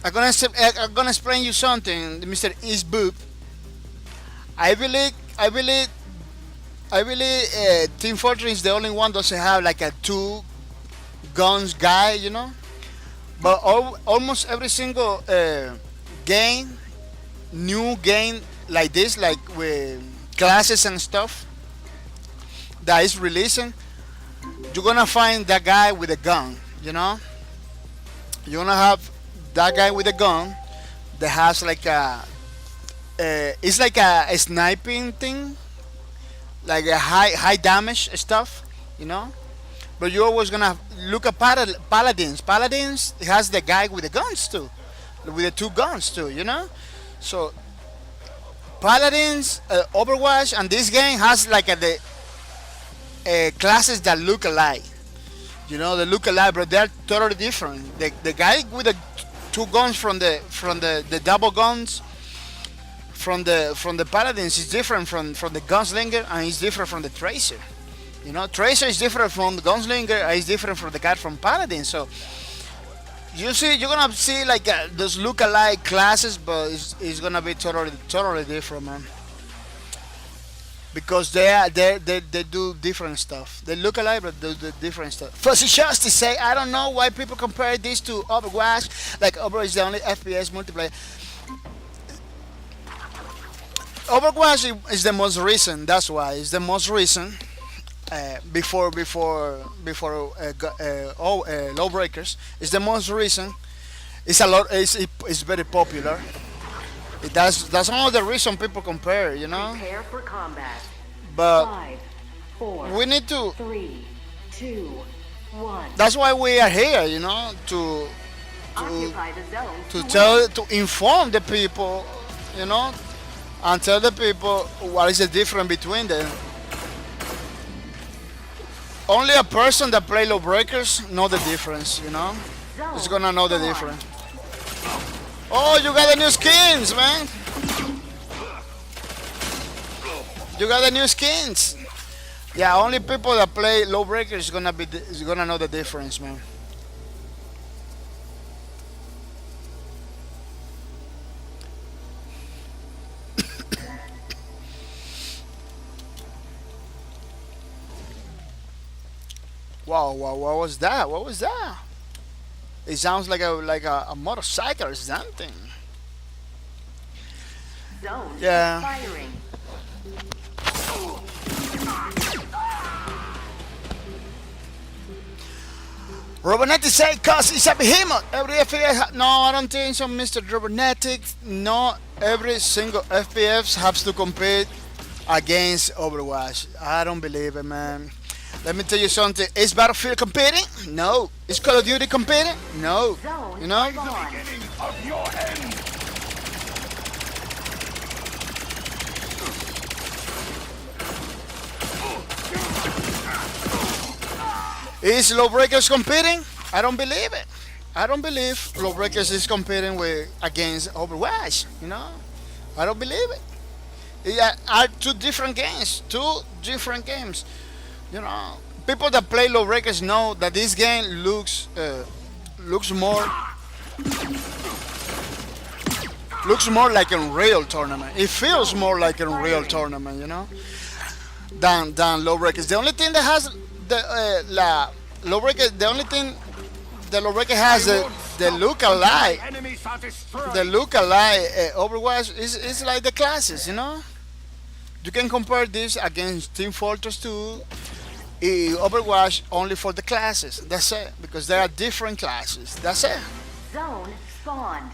I'm gonna explain you something, Mr. Isboop. I believe I believe I believe Team Fortress is the only one doesn't have like a two guns guy, you know. But almost every single game, new game like this, like with classes and stuff that is releasing, you're gonna find that guy with a gun, you know. You're gonna have that guy with a gun that has like it's like a sniping thing, like a high damage stuff, you know. But you're always gonna look at paladins. Paladins has the guy with the guns too, with the two guns too, you know. So paladins, Overwatch, and this game has like the classes that look alike. You know, they look alike, but they're totally different. The guy with the two guns from the double guns from the paladins is different from the gunslinger, and it's different from the tracer. You know, tracer is different from the gunslinger, and it's different from the guy from paladin. So you're gonna see like those look-alike classes, but it's gonna be totally different, man. Because they do different stuff. They look alike, but they do different stuff. Fuzzy Justice say, I don't know why people compare this to Overwatch. Like Overwatch is the only FPS multiplayer. Overwatch is the most recent. That's why it's the most recent. Before Lawbreakers, it's the most recent. It's a lot. It's very popular. That's one of the reason people compare. You know. Prepare for combat. But 5, 4, we need to. 3, 2, 1. That's why we are here. You know, to Occupy the zone. to inform the people. You know, and tell the people what is the difference between them. Only a person that play Lawbreakers know the difference, you know? Zone It's gonna know the spawn. difference. Oh, you got the new skins, man! You got the new skins! Yeah, only people that play Lawbreakers is gonna know the difference, man. Wow, what was that? What was that? It sounds like a motorcycle or something. Zone Yeah. firing. Robonetic say cause it's a behemoth. Every FPS no, I don't think so, Mr. Robonetic. No, every single FPS has to compete against Overwatch. I don't believe it, man. Let me tell you something. Is Battlefield competing? No. Is Call of Duty competing? No. Zone You know? spawn. Beginning of your end. Is Lawbreakers competing? I don't believe it. I don't believe Lawbreakers is competing against Overwatch. You know? I don't believe it. Yeah, are two different games. Two different games. You know, people that play Lawbreakers know that this game looks more like a real tournament. It feels more like a real tournament, you know, than Lawbreakers. The only thing that has Lawbreakers, the only thing the Lawbreaker has the look alike. Enemies are destroyed. The look alike Overwatch is like the classes, you know. You can compare this against Team Fortress 2, Overwatch only for the classes. That's it, because there are different classes. That's it. Zone spawned.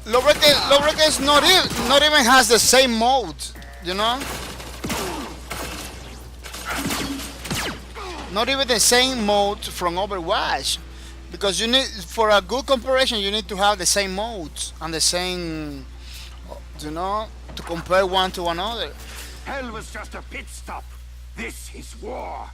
Lawbreakers not even has the same mode, you know? Not even the same mode from Overwatch. Because you need, for a good comparison, you need to have the same modes and the same, you know, to compare one to another. Hell was just a pit stop. This is war.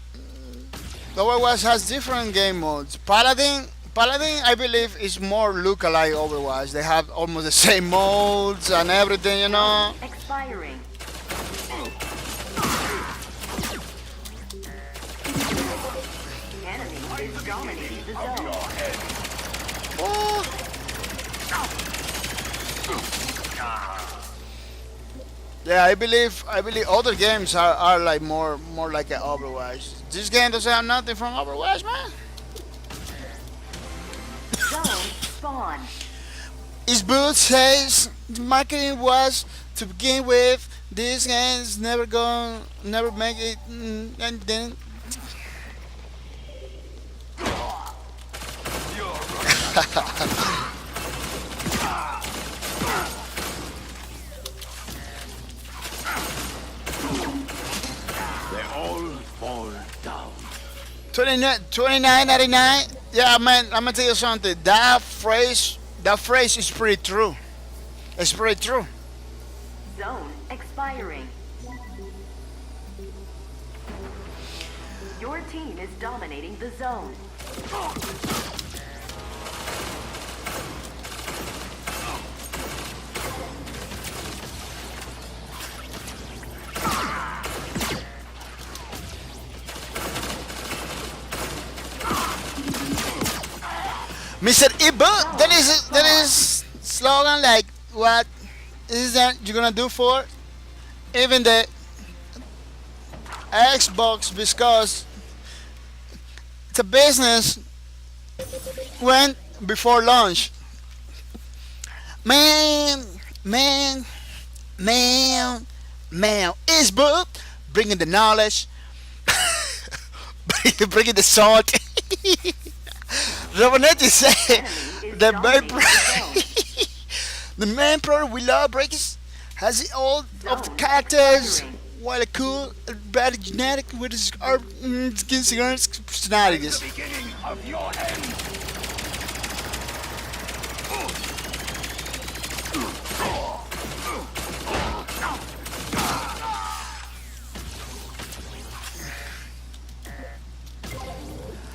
Overwatch has different game modes. Paladin, I believe, is more look-alike Overwatch. They have almost the same modes and everything, you know. Expiring. Enemy is dominating the zone. Oh. Yeah, I believe other games are like more like an Overwatch. This game doesn't have nothing from Overwatch, man. Zone spawned. His boot says the marketing was to begin with. These games never make it, and then They all fall down. 29.99. Yeah, man, I'm gonna tell you something. That phrase is pretty true. It's pretty true. Zone expiring. Your team is dominating the zone. Mr. Ibu, that is slogan like what is that you're gonna do for even the Xbox, because it's a business went before launch. Man, man, man, man, Ibu bringing the knowledge, bringing the salt. Robonetti said Enemy is the main, dominating the zone. the main problem with Lawbreakers has all of the characters, while a cool, bad genetic with his skin personalities. The beginning of your end.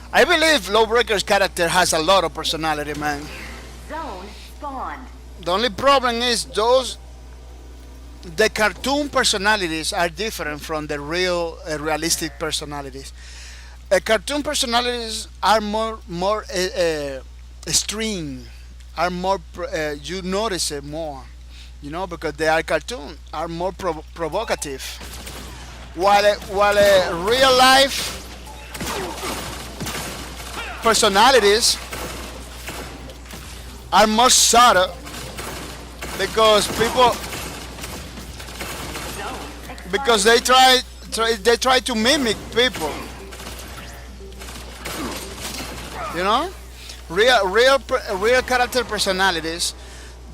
I believe Lawbreaker's character has a lot of personality, man. Zone spawned. The only problem is the cartoon personalities are different from the real realistic personalities. Cartoon personalities are more extreme, are more you notice it more, you know, because they are cartoon, are more provocative. While real life personalities are more subtle, because Zone expiring. because they try to mimic people, you know. Real character personalities,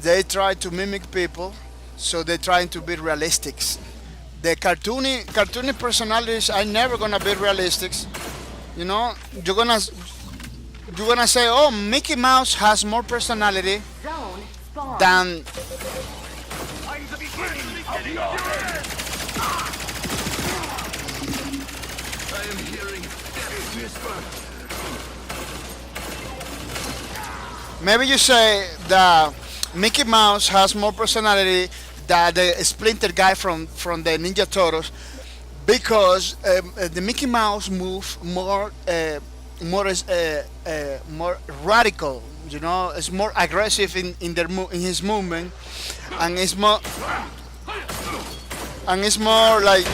they try to mimic people, so they're trying to be realistic. The cartoony personalities are never gonna be realistic, you know. You're gonna say, oh, Mickey Mouse has more personality Zone spawned. than I'm the beginning of your end. I am hearing death whisper. maybe you say that Mickey Mouse has more personality than the Splinter guy from the Ninja Turtles, because the Mickey Mouse move more radical. You know, it's more aggressive in his movement, and it's more like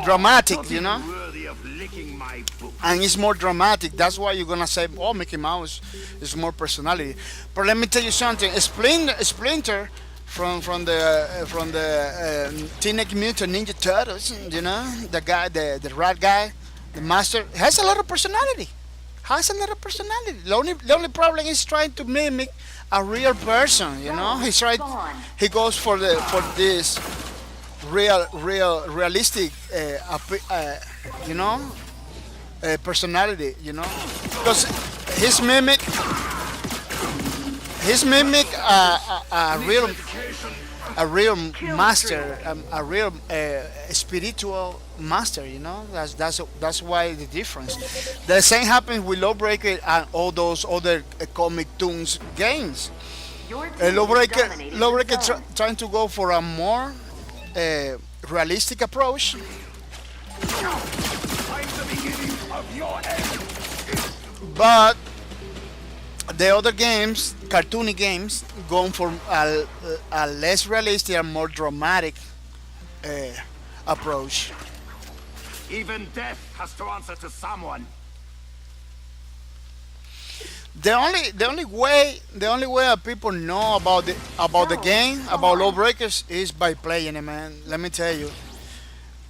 dramatic. You know, Worthy of licking my boot. and it's more dramatic. That's why you're gonna say, "Oh, Mickey Mouse is more personality." But let me tell you something: Splinter from the Teenage Mutant Ninja Turtles. You know, the guy, the rat guy, the master has a lot of personality. Has a lot of personality. The only problem is trying to mimic a real person. You know, he's trying. Spawn. He goes for this realistic, you know, personality. You know, because his mimic a real master, a real spiritual master. You know, that's why the difference. The same happens with Lawbreaker and all those other comic tunes games. Your team is Lawbreaker, dominating Lawbreaker the zone. trying to go for a more realistic approach, Find the beginning of your end. but the other games, cartoony games, going for a less realistic and more dramatic uh, approach. Even death has to answer to someone. The only way that people know about the game, about Lawbreakers, is by playing it, man. Let me tell you,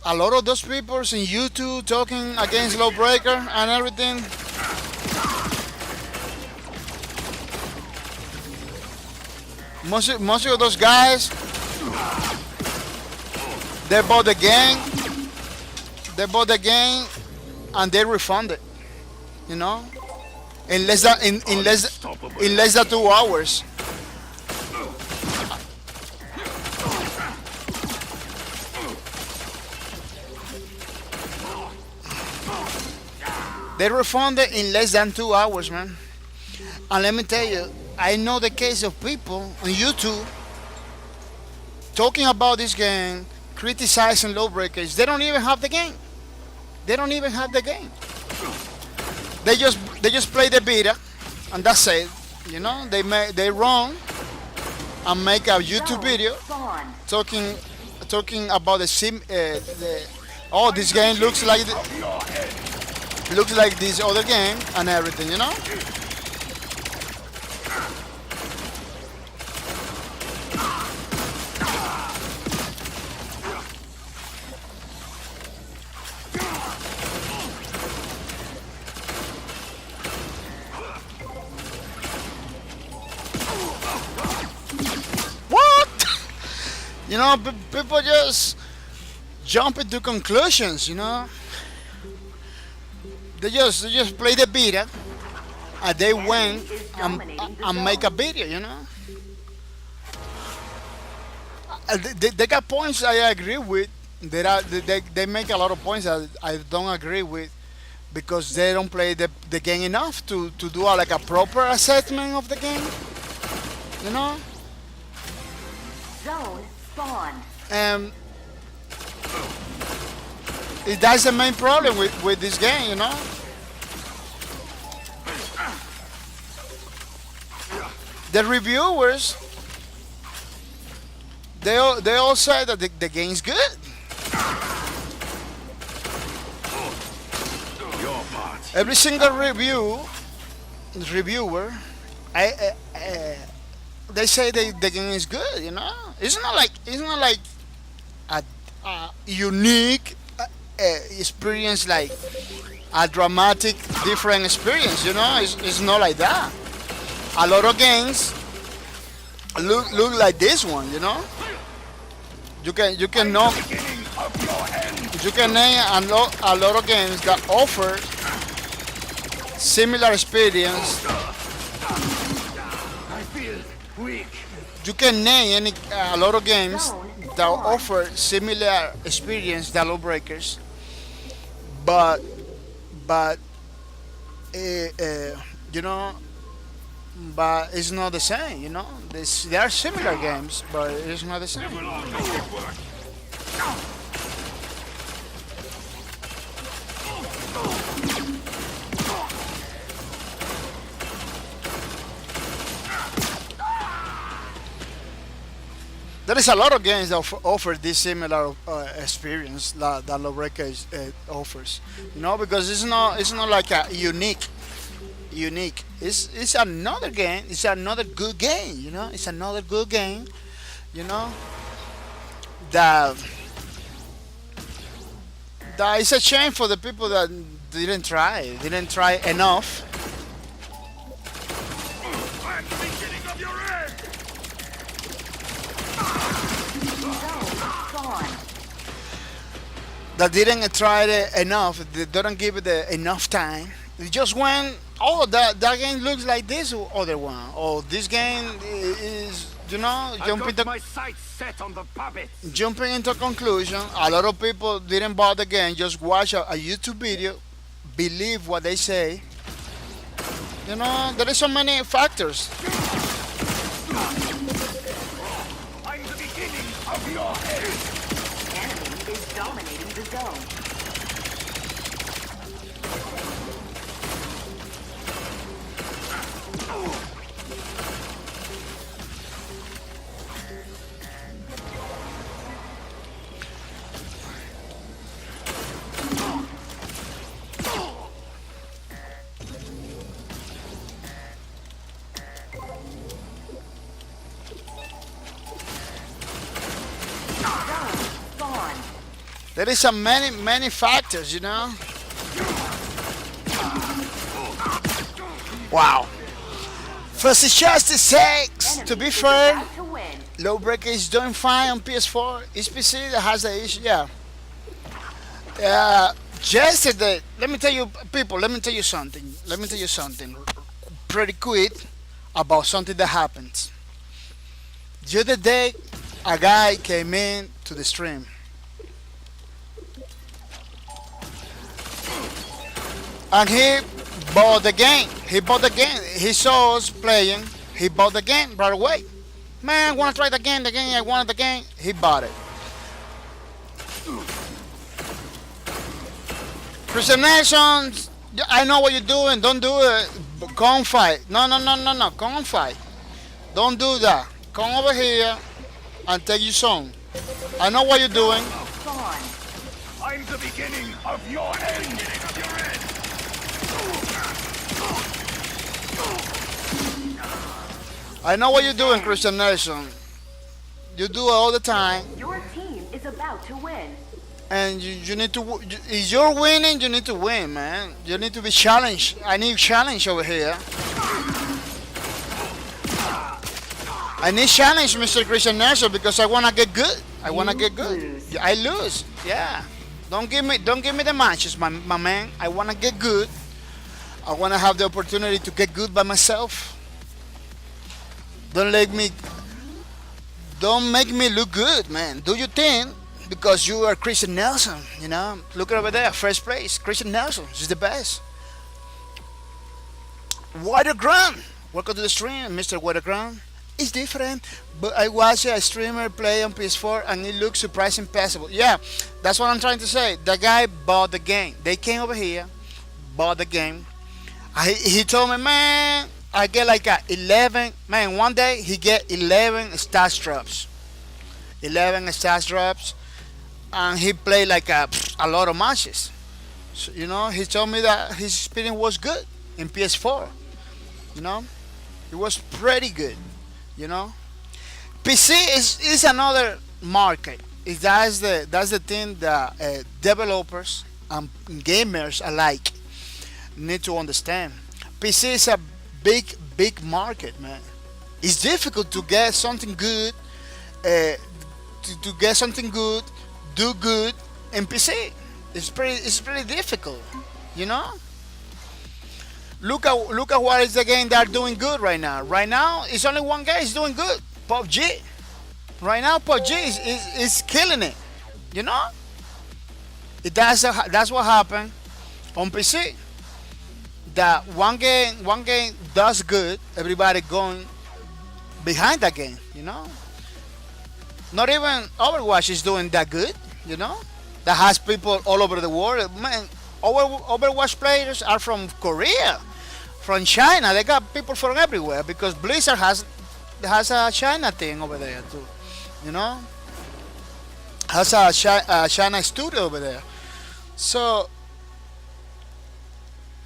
a lot of those people in YouTube talking against Lawbreaker and everything. Most of those guys, they bought the game, and they refunded. You know, in less than 2 hours. They refunded in less than 2 hours, man. And let me tell you, I know the case of people on YouTube talking about this game, criticizing Lawbreakers. They don't even have the game. They don't even have the game. They just play the beta, and that's it. You know, they run and make a YouTube video Spawn. talking about this game looks like this other game and everything. You know. What? You know, people just jump into conclusions. You know, they just play the beta, and they went and make a video. You know, they got points I agree with. They make a lot of points that I don't agree with because they don't play the game enough to do like a proper assessment of the game. You know. Zone spawn. And that's the main problem with this game, you know. The reviewers, they all say that the game's good. Your part. Every single reviewer, they say the game is good. You know, it's not like a unique experience, like a dramatic different experience. You know, it's not like that. A lot of games look like this one. You know, you can know Beginning of your end. you can name a lot of games that offer similar experience. I feel weak. You can name a lot of games Zone that spawn. offer similar experience than Lawbreakers, but you know, but it's not the same. You know, they are similar games, but it's not the same. There is a lot of games that offer this similar experience that Lawbreakers offers. You know, because it's not like a unique. It's another game. It's another good game. You know, it's another good game. You know that that it's a shame for the people that didn't try enough. I'm the beginning of your end! Gone. That didn't try it enough. They didn't give it enough time. They just went. Oh, that game looks like this other one. Oh, this game is I've jumping got my sights set on the puppets! jumping into conclusion. A lot of people didn't bother again. Just watch a YouTube video, believe what they say. There is so many factors. I'm the beginning of your end! Enemy is dominating the zone. Gone. There is so many factors. Wow. For Suggested sakes, to be Enemy is fair, about to win. Lawbreakers is doing fine on PS4. It's PC that has the issue. Yeah. Yesterday, let me tell you, people. Let me tell you something. Pretty quick about something that happened. The other day, a guy came in to the stream. And he bought the game. He saw us playing. He bought the game right away. Man, I want to try the game. I wanted the game. He bought it. Presentations. I know what you're doing. Don't do it. Come fight. No. Come fight. Don't do that. Come over here and take your song. I know what you're doing. Gone. I'm the beginning of your end! I know what you're doing, Christian Nelson. You do it all the time. Your team is about to win. And you need to. If you're winning, you need to win, man. You need to be challenged. I need challenge over here. I need challenge, Mr. Christian Nelson, because I wanna get good. Lose. I lose. Yeah. Don't give me the matches, my man. I wanna get good. I wanna have the opportunity to get good by myself. Don't make me look good, man. Do your thing because you are Christian Nelson. Look over there, first place. Christian Nelson is the best. Waterground, welcome to the stream, Mr. Waterground. It's different, but I watched a streamer play on PS4 and it looks surprisingly passable. Yeah, that's what I'm trying to say. The guy bought the game. They came over here, bought the game. He told me, man, I get like a 11. Man, one day he get 11 stats drops. 11 stats drops, and he played like a lot of matches. So, he told me that his experience was good in PS4. It was pretty good. PC is another market. That's the thing that developers and gamers alike need to understand. PC is a big market, man. It's difficult to get something good, to get something good, do good in PC. It's pretty difficult, Look at what is the game that are doing good right now. Right now, it's only one guy is doing good. PUBG. Right now, PUBG is killing it. That's what happened on PC. That one game does good. Everybody going behind that game. Not even Overwatch is doing that good. That has people all over the world. Man, Overwatch players are from Korea, from China. They got people from everywhere because Blizzard has a China thing over there too. Has a China studio over there. So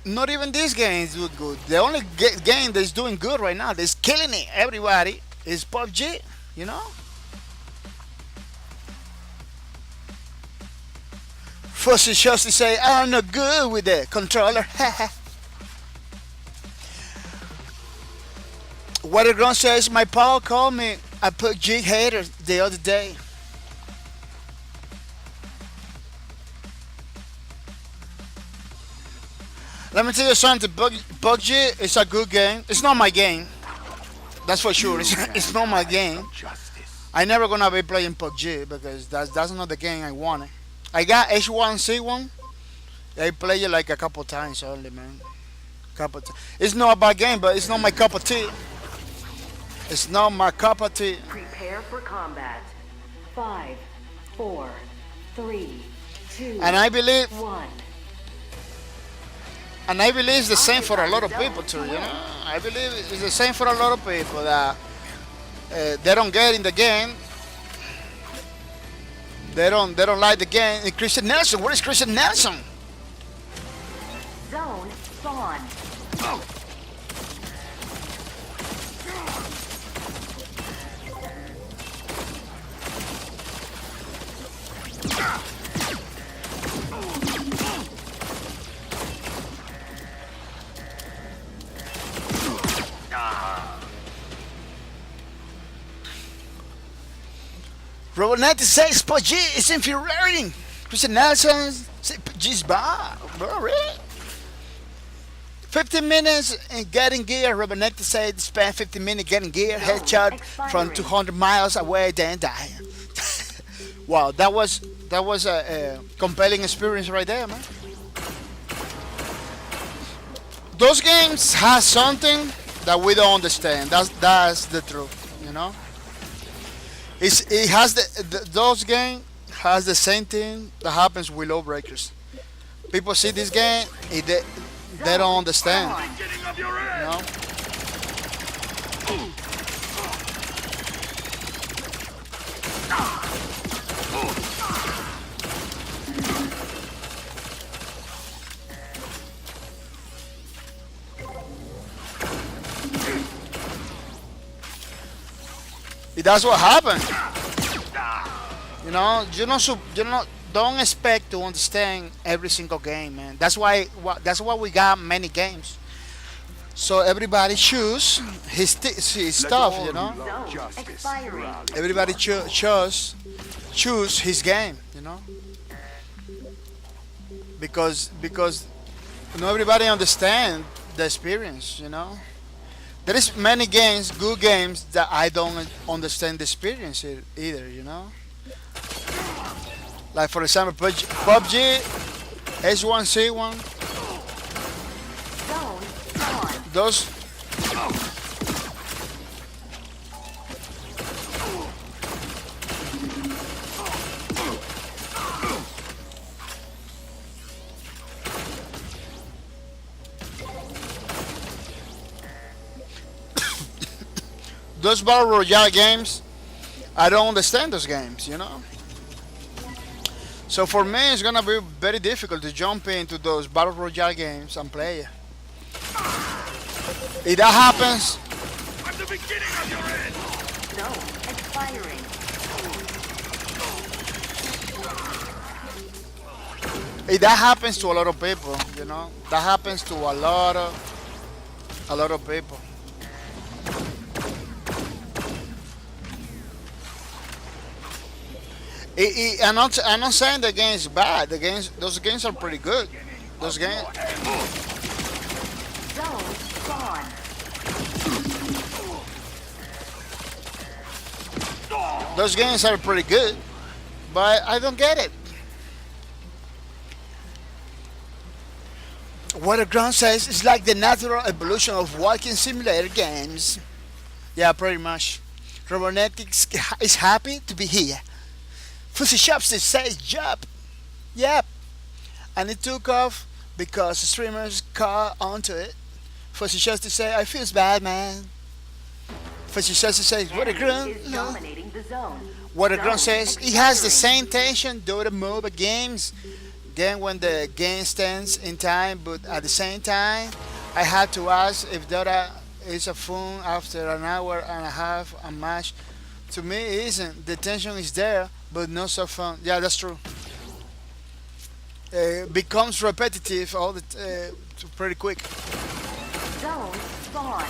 not even this game is doing good. The only game that's doing good right now, that's killing it, everybody, is PUBG. Fussy just to say I'm not good with the controller. What it gonna says my pal called me a PUBG hater the other day. Let me tell you something. PUBG is a good game. It's not my game. That's for sure. It's not my game. Justice. I never gonna be playing PUBG because that's not the game I wanted. I got H1C1. I play it like a couple times only, man. Couple. It's not a bad game, but it's not my cup of tea. It's not my cup of tea. Prepare for combat. 5, 4, 3, 2, And I believe, 1. it's the same for a lot of people too. You know, I believe it's the same for a lot of people that they don't get in the game. They don't like the game. And Christian Nelson, what is Christian Nelson? Zone spawn. Robonetti says PUBG is infuriating. Christian Nelson says PUBG is bad. Bro, really? 15 minutes and getting gear. Robonetti said spend 15 minutes getting gear. Headshot from 200 miles away, then die. Wow, that was a compelling experience right there, man. Those games have something that we don't understand. That's the truth, you know. It has those games has the same thing that happens with Lawbreakers. People see this game, they don't understand, Beginning of your you end. know. That's what happened. You know, don't expect to understand every single game, man. That's why we got many games. So everybody choose his stuff, you know. Zone Justice. expiring. Everybody choose his game, you know. Because not everybody understand the experience, you know. There is many games, good games that I don't understand the experience either, you know. Like for example, PUBG, H1C1, Zone spawn. those. Those battle royale games, I don't understand those games, you know. So for me, it's gonna be very difficult to jump into those battle royale games and play it. If that happens, At the beginning of your end. Zone expiring. if that happens to a lot of people, you know, that happens to a lot of people. I'm not saying the game is bad. Those games are pretty good. Those games, Zone spawn. those games are pretty good, but I don't get it. What the ground says is like the natural evolution of walking simulator games. Yeah, pretty much. Robonetics is happy to be here. Fuzzy Shopstick says, yep. And it took off because the streamers caught onto it. Fuzzy Shopstick say, I feels bad, man. Fuzzy Shopstick says, what a Enemy grunt. is dominating the zone. What a grunt Zone says, it has the expiring. same tension though the mobile games. Then when the game stands in time, but at the same time, I had to ask if Dota is a fun after an hour and a half a match. To me, it isn't. The tension is there, but not so fun. Yeah, that's true. becomes repetitive pretty quick. Zone spawn.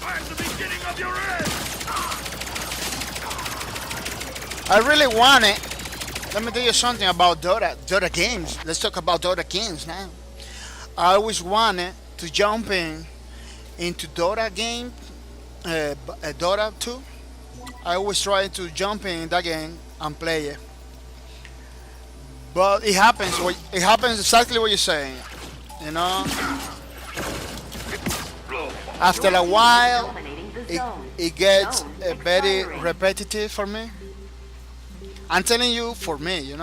I'm the beginning of your end. I really want it. Let me tell you something about Dota games. Let's talk about Dota games now. I always wanted to jump into Dota game, Dota 2. I always try to jump in that game and play it. But it happens. It happens exactly what you're saying. You know, after a while, Dominating the it, zone. it gets Zone very expiring. repetitive for me. I'm telling you, for me,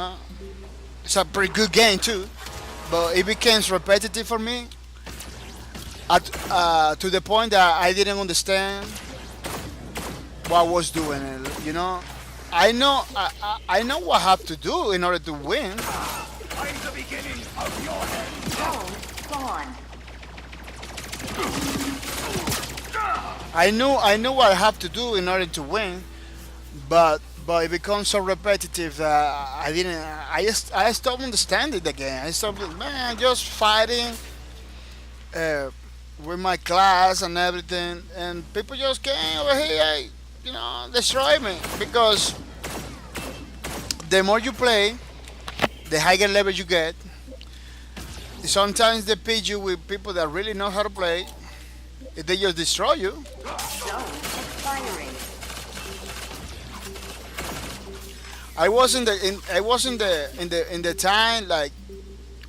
it's a pretty good game too, but it becomes repetitive for me to the point that I didn't understand what I was doing. I know what I have to do in order to win. I'm the beginning of your end. Zone spawn. I knew what I have to do in order to win, but it becomes so repetitive that I stopped understanding the game. I stopped, man, just fighting with my class and everything, and people just came over here, destroy me because the more you play, the higher level you get. Sometimes they pitch you with people that really know how to play. They just destroy you. Zone expiring. I was in the time, like,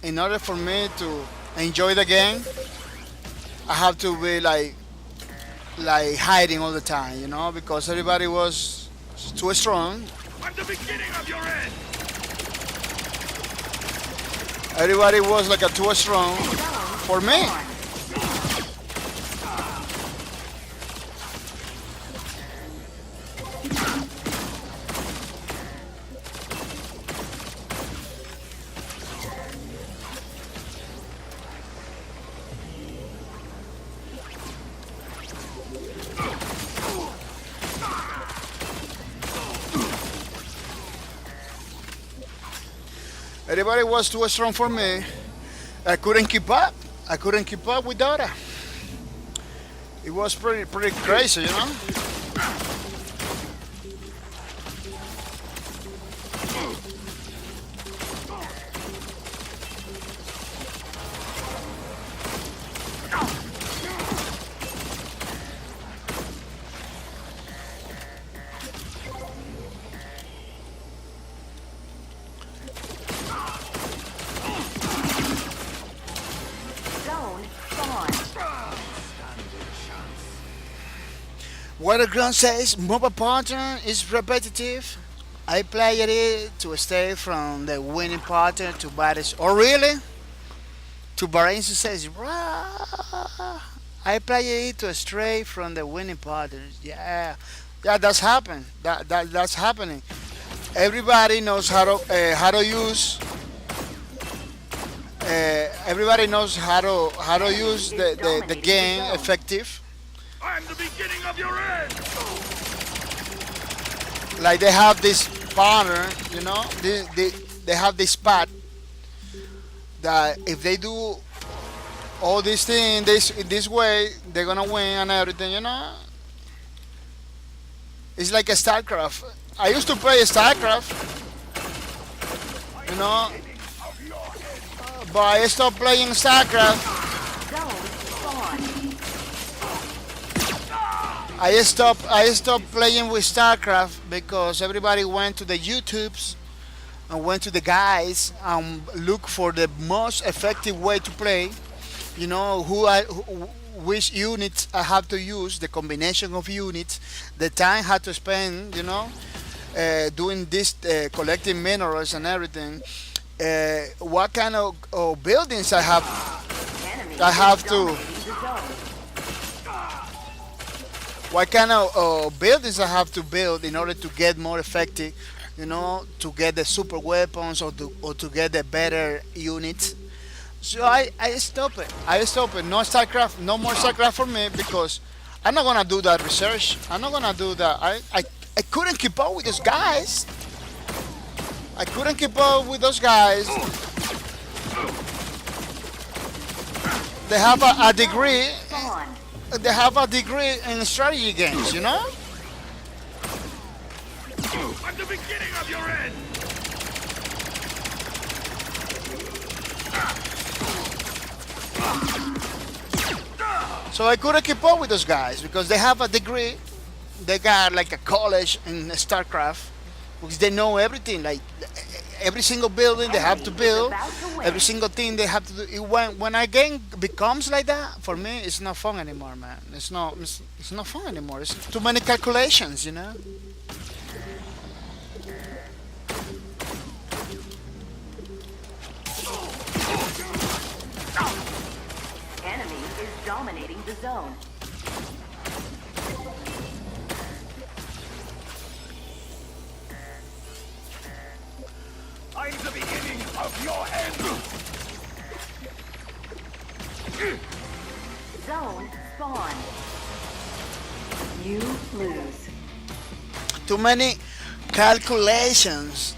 in order for me to enjoy the game, I have to be like hiding all the time, because everybody was too strong. I'm the beginning of your end. Everybody was like a too strong for me. Spawn. Everybody was too strong for me. I couldn't keep up. I couldn't keep up with Dota. It was pretty crazy. Zone spawn. What the ground says, mobile pattern is repetitive. I play it to stay from the winning pattern to baddest. Oh really? To Bahrain says, "Rah." I play it to stray from the winning pattern. Yeah, that's happened. That's happening. Everybody knows how to use. Everybody knows how to use the game effective. I'm the beginning of your end. Like they have this partner, they have this spot that if they do all these things in this way, they're gonna win and everything. It's like a StarCraft. I used to play StarCraft, but I stopped playing StarCraft. Zone spawn. I stopped playing with StarCraft because everybody went to the YouTubes and went to the guys and look for the most effective way to play. Which units I have to use, the combination of units, the time I had to spend, doing this, collecting minerals and everything. What kind of buildings I have Enemy I have to dominating the zone. what kind of buildings I have to build in order to get more effective, to get the super weapons or to get the better units. So I stop it. I stop it. No StarCraft, no more StarCraft for me because I'm not gonna do that research. I'm not gonna do that. I couldn't keep up with those guys. I couldn't keep up with those guys. They have a degree. Spawn. They have a degree in strategy games, you know? At the beginning of your end! So I couldn't keep up with those guys because they have a degree. They got like a college in StarCraft because they know everything. Like every single building they have to build, every single thing they have to do. When a game becomes like that, for me, it's not fun anymore, man. It's not fun anymore. It's too many calculations, you know. Enemy is dominating the zone. I'm the beginning of your end! Zone spawn. You lose. Too many calculations.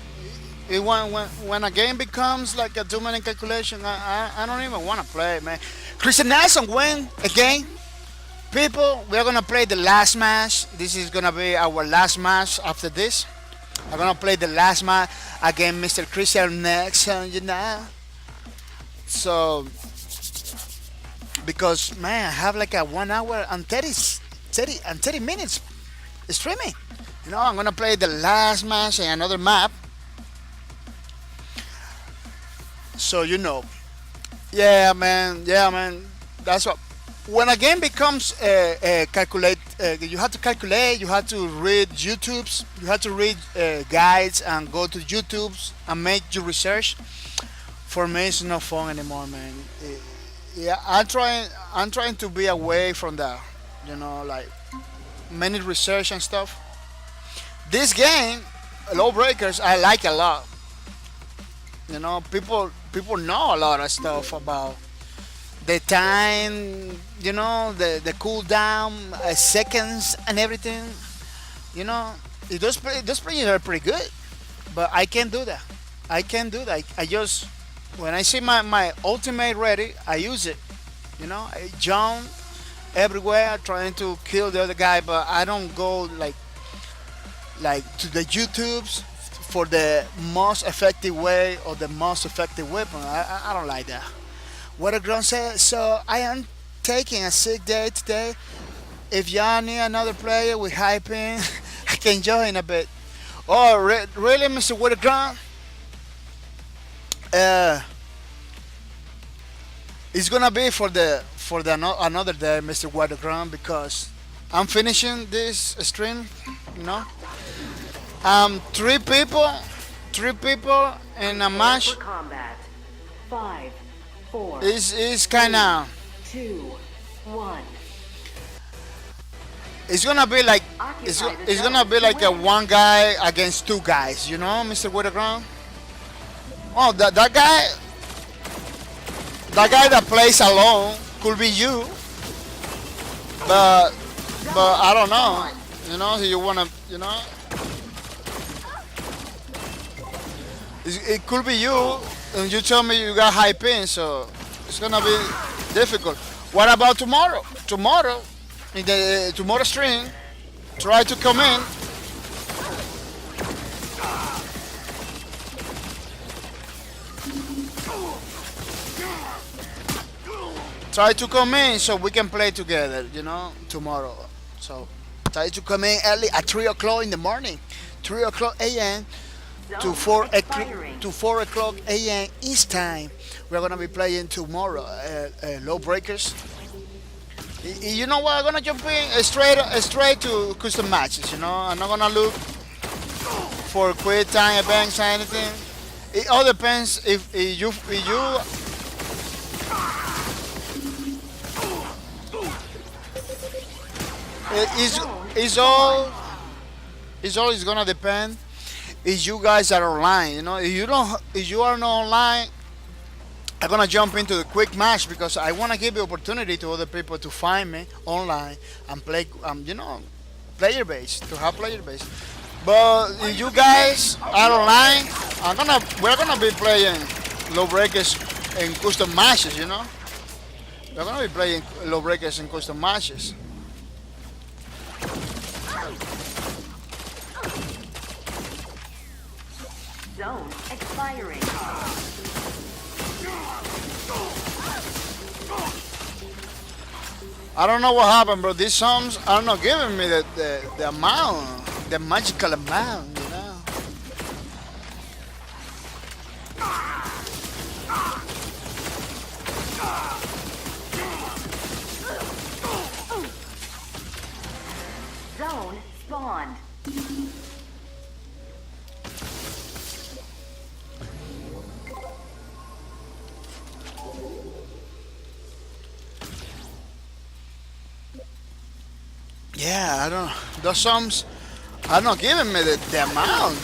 When a game becomes like a too many calculations, I don't even want to play, man. Christian Nelson win again. People, we're gonna play the last match. This is gonna be our last match after this. I'm gonna play the last match against Mr. Christian Nelson, you know. So, because man, I have like a 1 hour and 30 minutes streaming. You know, I'm gonna play the last match in another map. So you know, yeah, man. That's what. When a game becomes calculate, you have to calculate. You have to read YouTube's. You have to read guides and go to YouTube's and make your research. For me, it's not fun anymore, man. Yeah, I'm trying to be away from that. You know, like many research and stuff. This game, Lawbreakers, I like a lot. You know, people know a lot of stuff about the time, you know, the cooldown, seconds and everything. You know, those players are pretty good, but I can't do that. I just when I see my ultimate ready, I use it. You know, I jump everywhere trying to kill the other guy, but I don't go like to the YouTubes for the most effective way or the most effective weapon. I don't like that. What a grown said. So I am taking a sick day today. If y'all need another player with hyping, I can join a bit. Oh, really, Mr. Woodground? It's gonna be for the another day, Mr. Woodground, because I'm finishing this stream. You know, three people in a match. For combat. 5, 4, Is kind of. 2, 1. It's gonna be like it's gonna be like a one guy against two guys, you know, Mr. Witterground. Oh, that guy that plays alone could be you, but I don't know. You know, you wanna, you know, it could be you, and you tell me you got high pin, so it's gonna be difficult. What about tomorrow? Tomorrow, in the tomorrow stream, try to come in. Try to come in so we can play together, you know, tomorrow. So try to come in early at 3 o'clock in the morning, 3 o'clock a.m. to 4 o'clock a.m. East time. We're gonna be playing tomorrow, Lawbreakers. You know what? I'm gonna jump in straight to custom matches. You know, I'm not gonna look for quick time events or anything. It all depends if you it's always gonna depend if you guys are online. You know, if you are not online, I'm gonna jump into the quick match because I wanna give the opportunity to other people to find me online and play. You know, player base to have player base. But if you guys are online, We're gonna be playing Lawbreakers in custom matches, you know. We're gonna be playing Lawbreakers in custom matches. Zone expiring. I don't know what happened, bro. These songs are not giving me the amount, the magical amount, you know. Zone spawned. Yeah, I don't. Those songs are not giving me the amount.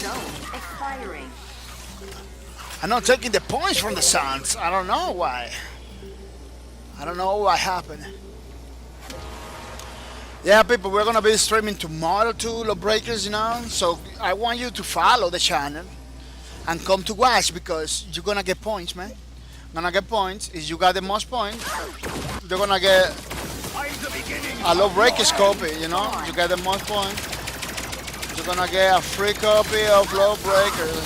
Zone expiring. I'm not taking the points from the Suns. I don't know why. I don't know what happened. Yeah, people, we're gonna be streaming tomorrow to Lawbreakers, you know. So I want you to follow the channel and come to watch because you're gonna get points, man. Gonna get points. If you got the most points, you're gonna get a Lawbreakers copy, you know. You get the most points, you're gonna get a free copy of Lawbreakers.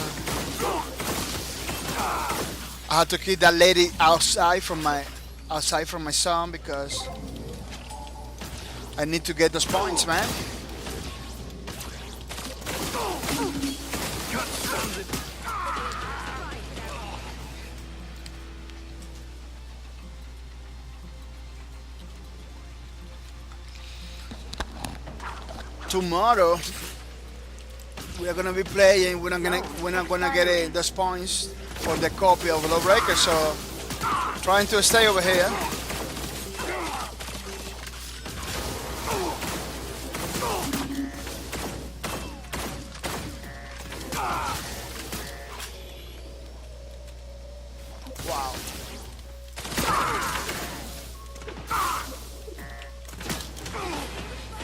I had to keep that lady outside from my son because I need to get those points, man. Tomorrow we are gonna be playing. We're not gonna get those points for the copy of Lawbreakers. So trying to stay over here.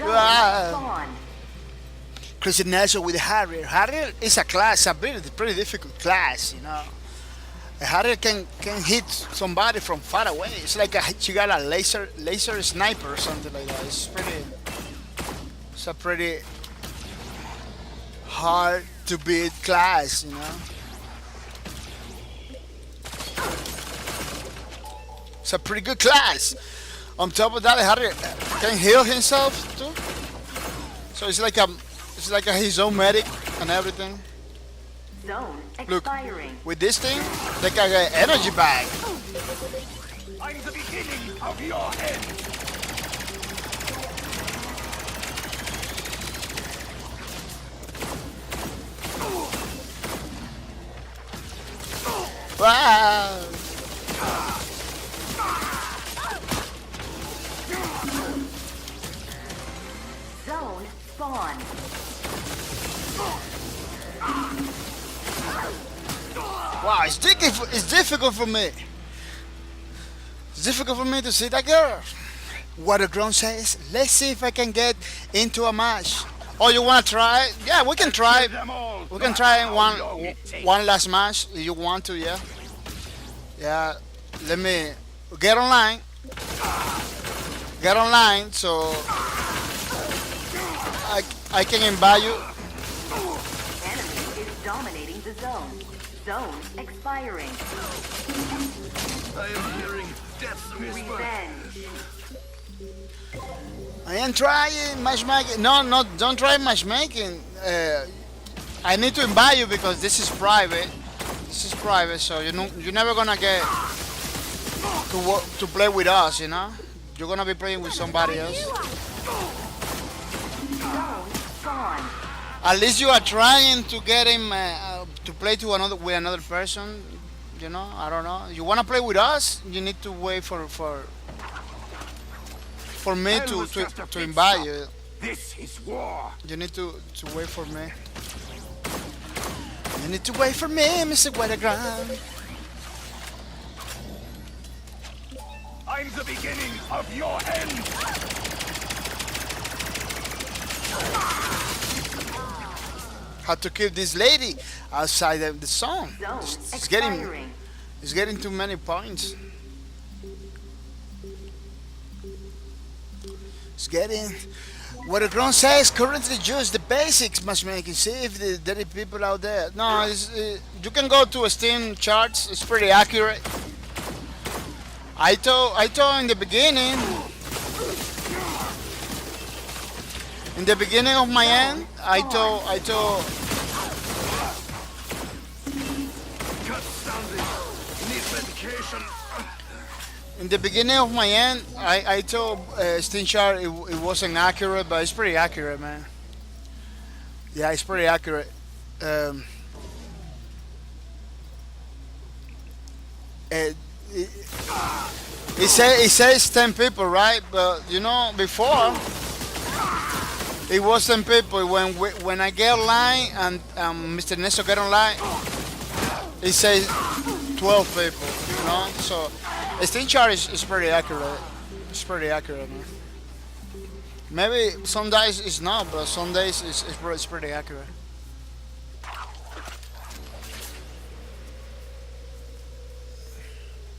Wow. Spawned. Christian Nelson with Harrier. Harrier is a class, a pretty difficult class, you know. A Harrier can hit somebody from far away. It's like she got a laser sniper or something like that. It's a pretty hard to beat class, you know. It's a pretty good class. On top of that, Harrier can heal himself too. So it's like his own medic and everything. Zone Look, expiring. with this thing, they can get energy back. I'm the beginning of your end. Wow. Zone spawned. Wow, it's difficult for me. It's difficult for me to see that girl. What the ground says, let's see if I can get into a match. Oh, you wanna try? Yeah, we can try. We can try one last match if you want to, yeah. Yeah, let me get online. Get online so I can invite you. Enemy is dominating the zone. Zone expiring. I am hearing death's whisper. Revenge. I am trying matchmaking. No, don't try matchmaking. I need to invite you because this is private. This is private, so you're never gonna get to play with us. You know, you're gonna be playing with somebody else. Zone spawned. At least you are trying to get him to play with another person. You know, I don't know. You wanna play with us? You need to wait for me Hell was just a to pit invite stop. you. This is war. You need to wait for me. need to wait for me, Mr. Weatherground. I'm the beginning of your end. How to keep this lady outside of the zone. Zone It's expiring. getting too many points. It's getting. What the ground says currently just the basics matchmaking. See if there are people out there. No, you can go to Steam charts. It's pretty accurate. I told in the beginning of my end, I told Cut sounding. Need medication. in the beginning of my end, I told Steam chart it wasn't accurate, but it's pretty accurate, man. Yeah, it's pretty accurate. Um, it, it, it says 10 people, right? But you know, before it was 10 people. When I get online and Mr. Nesto get online, it says 12 people. You know, so Steam chart is pretty accurate. It's pretty accurate, man. Maybe some days it's not, but some days it's pretty accurate.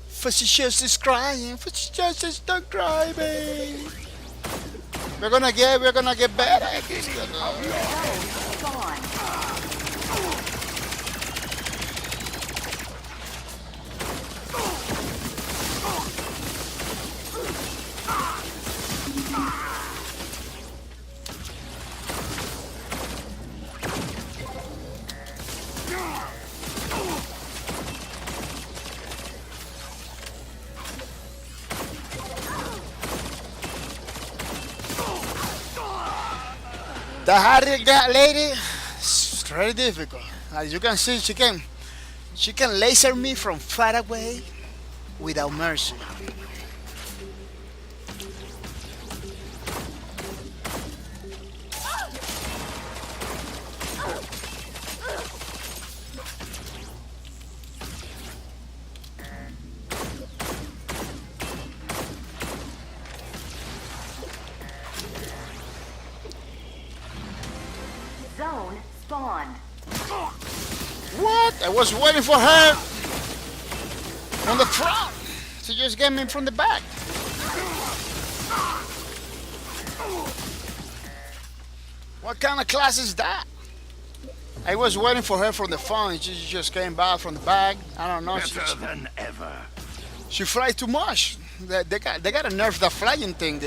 Facetious is crying. Facetious is not crying. We're gonna get better at this. Gone. The harder that lady, it's very difficult. As you can see, she can laser me from far away without mercy. Zone spawned. What? I was waiting for her on the front. She just get me from the back. What kind of class is that? I was waiting for her from the front. She just came back from the back. I don't know. Better than ever. She flies too much. They got to nerf the flying thing.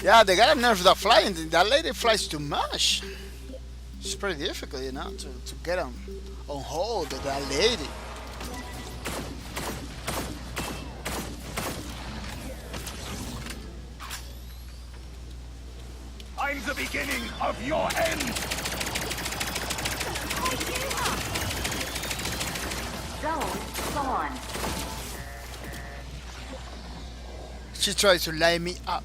Yeah, they got to nerf the flying thing. That lady flies too much. It's pretty difficult, you know, to get on hold of that lady. I'm the beginning of your end. Zone spawned. She tries to light me up.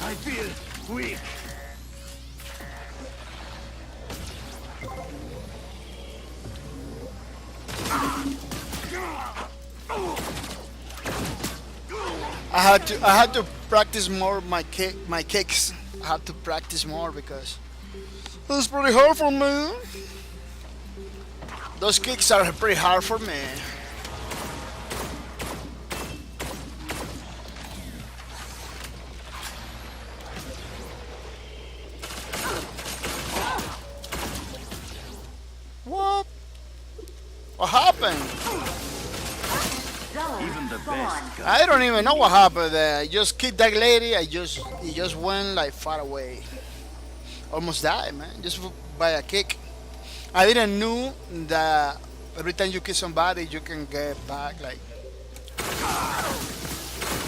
I feel weak. I had to practice more my kicks. I had to practice more because it's pretty hard for me. Those kicks are pretty hard for me. What? What happened? Zone Even the spawned. best I don't even know what happened there. I just kicked that lady. It just went like far away. Almost died, man. Just by a kick. I didn't knew that every time you kill somebody, you can get back like.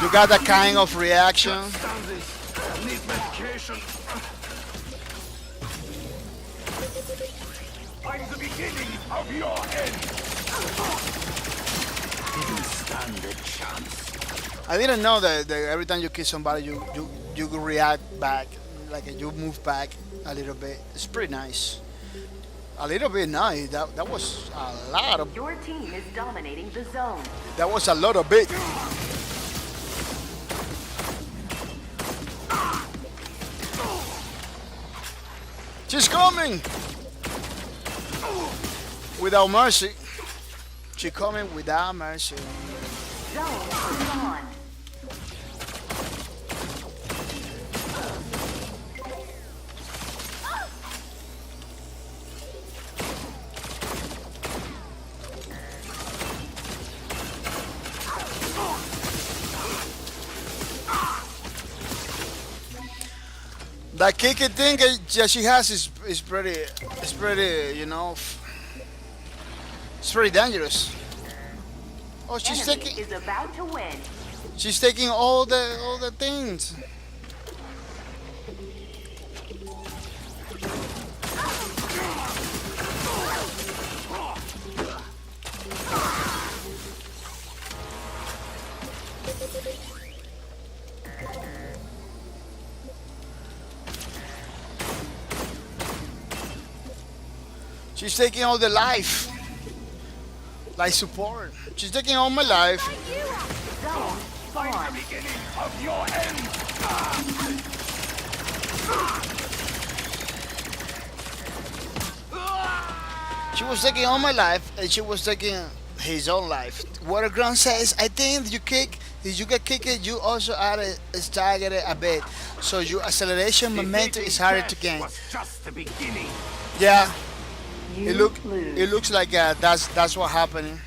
You got that kind of reaction. Stand this. I need medication. I'm the beginning of your end. Didn't stand a chance. I didn't know that every time you kiss somebody, you react back, like you move back a little bit. It's pretty nice. A little bit nice. That was a lot of. Your team is dominating the zone. That was a lot of bit. She's coming without mercy. She's coming without mercy. Zone is on. That kicking thing that she has is pretty, it's pretty dangerous. Oh, Enemy is about to win. she's taking all the things. She's taking all the life support. She's taking all my life. Zone I'm spawn. the beginning of your end. She was taking all my life, and she was taking his own life. Waterground says, I think if you get kicked, you also add a stagger a bit, so your acceleration momentum is harder to gain. Was just the beginning. Yeah, You lose. it looks like that's what happened.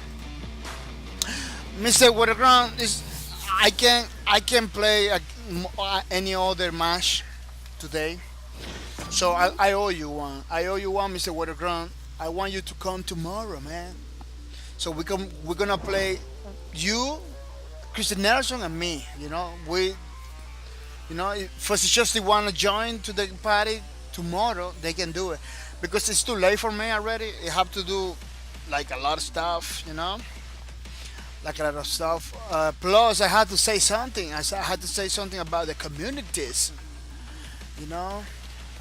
Mr. Waterground is I can play any other match today, so I owe you one. I owe you one, Mr. Waterground. I want you to come tomorrow, man. So we're gonna play you, Christian Nelson, and me. If it's just they want to join to the party tomorrow, they can do it. Because it's too late for me already. I have to do like a lot of stuff, like a lot of stuff. Plus, I had to say something. I had to say something about the communities,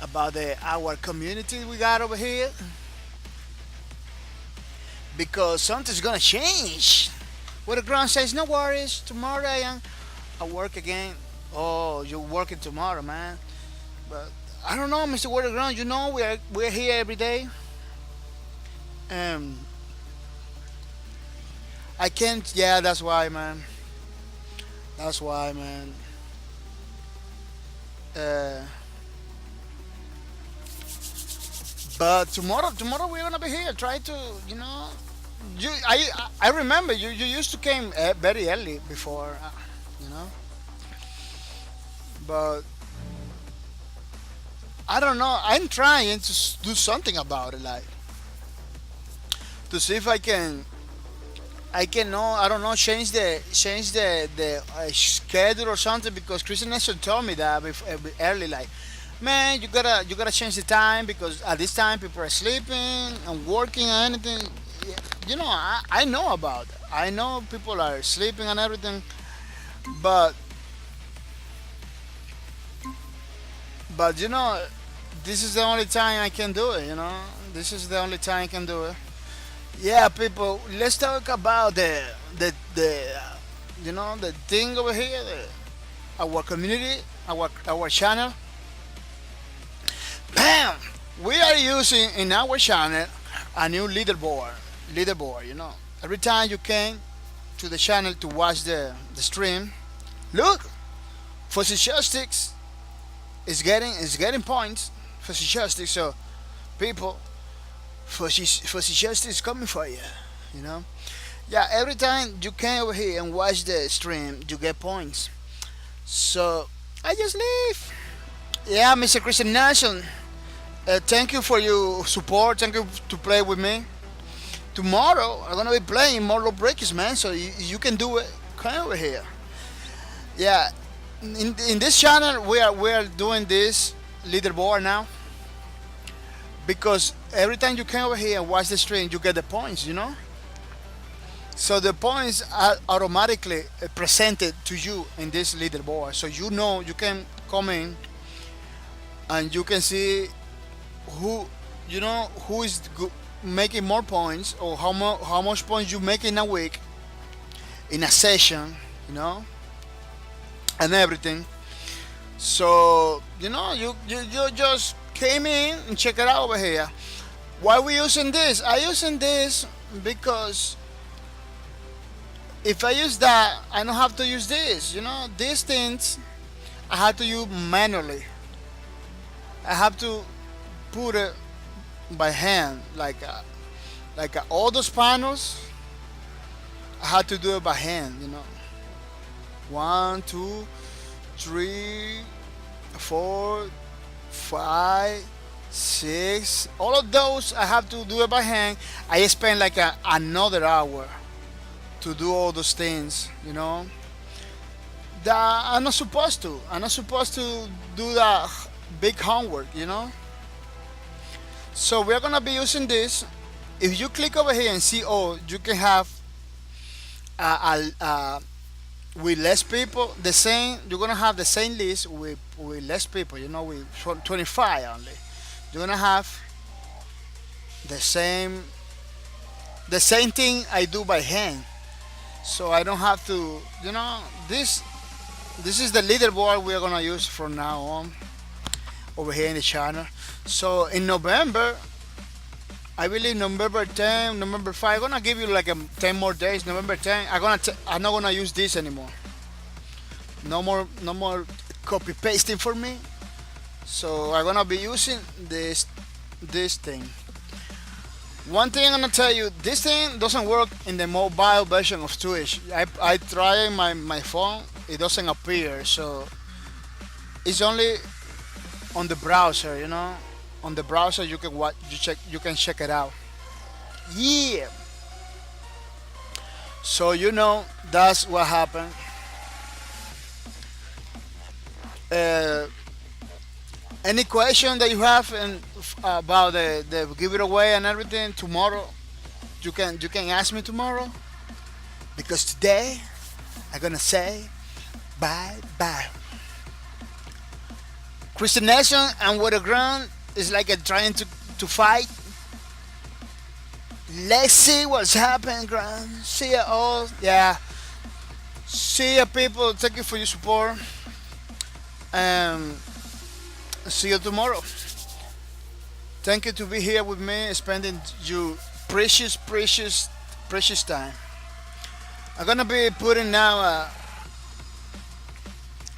about our community we got over here. Because something's gonna change. What the ground says, no worries. Tomorrow I work again. Oh, you're working tomorrow, man. But I don't know, Mr. Waterground. We're here every day. I can't. Yeah, that's why, man. That's why, man. Uh, but tomorrow we're gonna be here. Try to, I remember you used to came very early before, you know. But I don't know. I'm trying to do something about it, like to see if I can. I can know. I don't know. Change the schedule or something because Christian Nelson told me that early. Like, man, you gotta change the time because at this time people are sleeping and working and anything. Yeah, I know about it. I know people are sleeping and everything, but this is the only time I can do it. This is the only time I can do it. Yeah, people. Let's talk about the thing over here, our community, our channel. Bam! We are using in our channel a new leaderboard. Every time you came to the channel to watch the stream, look, Fuzzy Justice is getting points. Fuzzy Justice, so people, Fuzzy Justice is coming for you. Yeah, every time you came over here and watch the stream, you get points. So I just leave. Yeah, Mr. Christian Nelson, thank you for your support. Thank you to play with me. Tomorrow I'm gonna be playing more Lawbreakers, man. So you can do it. Come over here. Yeah, in this channel we are doing this leaderboard now because every time you come over here and watch the stream, you get the points. So the points are automatically presented to you in this leaderboard. So you can come in and you can see who who is making more points or how much points you make in a week, in a session, you know, and everything. So you just came in and check it out over here. Why we using this? I using this because if I use that, I don't have to use this. These things I have to use manually. I have to put it by hand, like all those panels. I had to do it by hand. 1, 2, 3, 4, 5, 6. All of those I have to do it by hand. I spend like another hour to do all those things. That I'm not supposed to. I'm not supposed to do that big homework. So we're gonna be using this. If you click over here and see, you can have with less people the same. You're gonna have the same list with less people. With 25 only. You're gonna have the same thing I do by hand. So I don't have to. This is the leaderboard we're gonna use from now on over here in the channel. So in November, I believe November 10, November 5, I'm gonna give you like 10 more days. November 10, I'm not gonna use this anymore. No more copy pasting for me. So I'm gonna be using this thing. One thing I'm gonna tell you, this thing doesn't work in the mobile version of Twitch. I try my phone, it doesn't appear. So it's only on the browser. On the browser you can you can check it out. Yeah. So that's what happened. Any question that you have about the give it away and everything tomorrow, you can ask me tomorrow, because today I'm gonna say bye bye. Christian Nation and Water Ground is like trying to fight. Let's see what's happening, Ground. See ya all. Yeah. See ya, people. Thank you for your support. See you tomorrow. Thank you to be here with me, spending your precious time. I'm gonna be putting now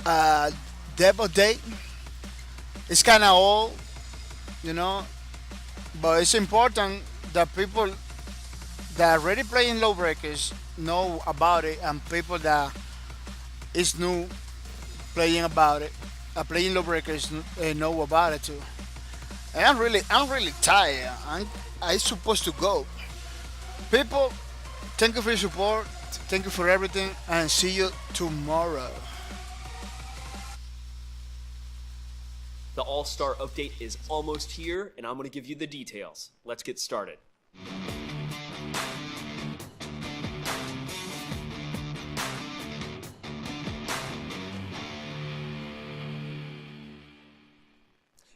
a demo date. It's kind of old, but it's important that people that are already playing Lawbreakers know about it, and people that is new playing about it, playing Lawbreakers know about it too. And I'm really tired. I'm supposed to go. People, thank you for your support. Thank you for everything, and see you tomorrow. The All-Star update is almost here, and I'm going to give you the details. Let's get started.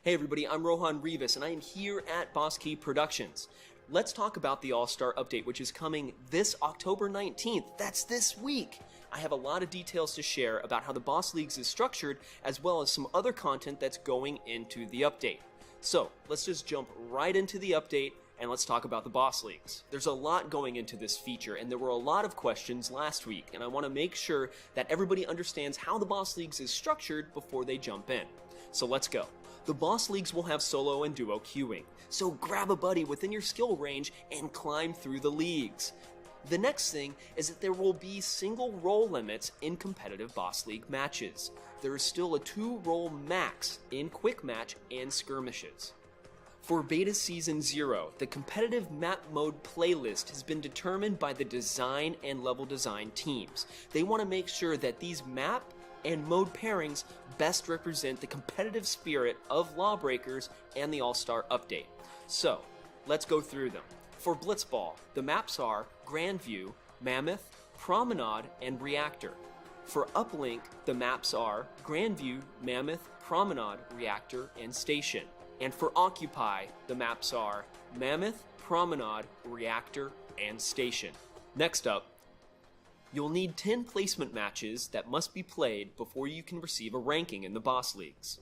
Hey everybody, I'm Rohan Rivas, and I am here at Boss Key Productions. Let's talk about the All-Star update, which is coming this October 19th. That's this week. I have a lot of details to share about how the Boss Leagues is structured, as well as some other content that's going into the update. So, let's just jump right into the update, and let's talk about the Boss Leagues. There's a lot going into this feature, and there were a lot of questions last week, and I want to make sure that everybody understands how the Boss Leagues is structured before they jump in. So let's go. The Boss Leagues will have solo and duo queuing, so grab a buddy within your skill range and climb through the leagues. The next thing is that there will be single role limits in competitive Boss League matches. There is still a 2-role max in quick match and skirmishes. For Beta Season 0, the competitive map mode playlist has been determined by the design and level design teams. They want to make sure that these map and mode pairings best represent the competitive spirit of Lawbreakers and the All-Star update. So, let's go through them. For Blitzball, the maps are Grand View, Mammoth, Promenade, and Reactor. For Uplink, the maps are Grand View, Mammoth, Promenade, Reactor, and Station. And for Occupy, the maps are Mammoth, Promenade, Reactor, and Station. Next up, you'll need 10 placement matches that must be played before you can receive a ranking in the boss leagues.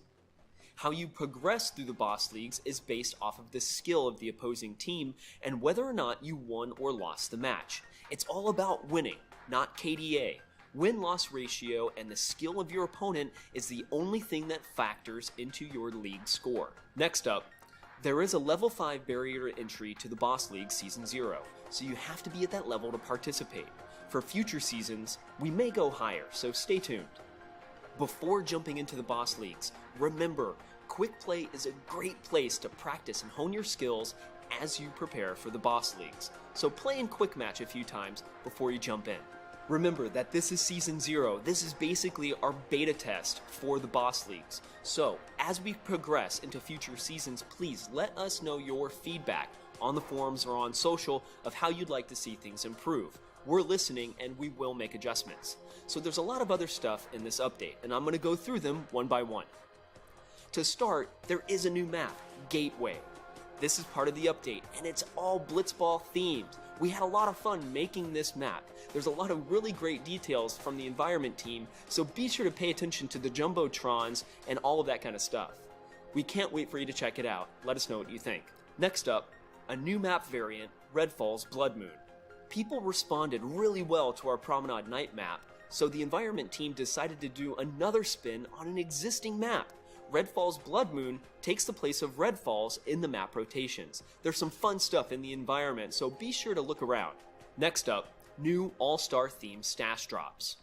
How you progress through the boss leagues is based off of the skill of the opposing team and whether or not you won or lost the match. It's all about winning, not KDA. Win-loss ratio and the skill of your opponent is the only thing that factors into your league score. Next up, there is a level 5 barrier to entry to the boss league season 0, so you have to be at that level to participate. For future seasons, we may go higher, so stay tuned. Before jumping into the boss leagues, remember, Quick Play is a great place to practice and hone your skills as you prepare for the boss leagues. So play in Quick Match a few times before you jump in. Remember that this is Season 0. This is basically our beta test for the boss leagues. So, as we progress into future seasons, please let us know your feedback on the forums or on social of how you'd like to see things improve. We're listening and we will make adjustments. So there's a lot of other stuff in this update, and I'm going to go through them one by one. To start, there is a new map, Gateway. This is part of the update, and it's all Blitzball themed. We had a lot of fun making this map. There's a lot of really great details from the environment team, so be sure to pay attention to the Jumbotrons and all of that kind of stuff. We can't wait for you to check it out. Let us know what you think. Next up, a new map variant, Redfall's Blood Moon. People responded really well to our Promenade Night map, so the environment team decided to do another spin on an existing map. Redfall's Blood Moon takes the place of Redfall's in the map rotations. There's some fun stuff in the environment, so be sure to look around. Next up, new All-Star themed stash drops.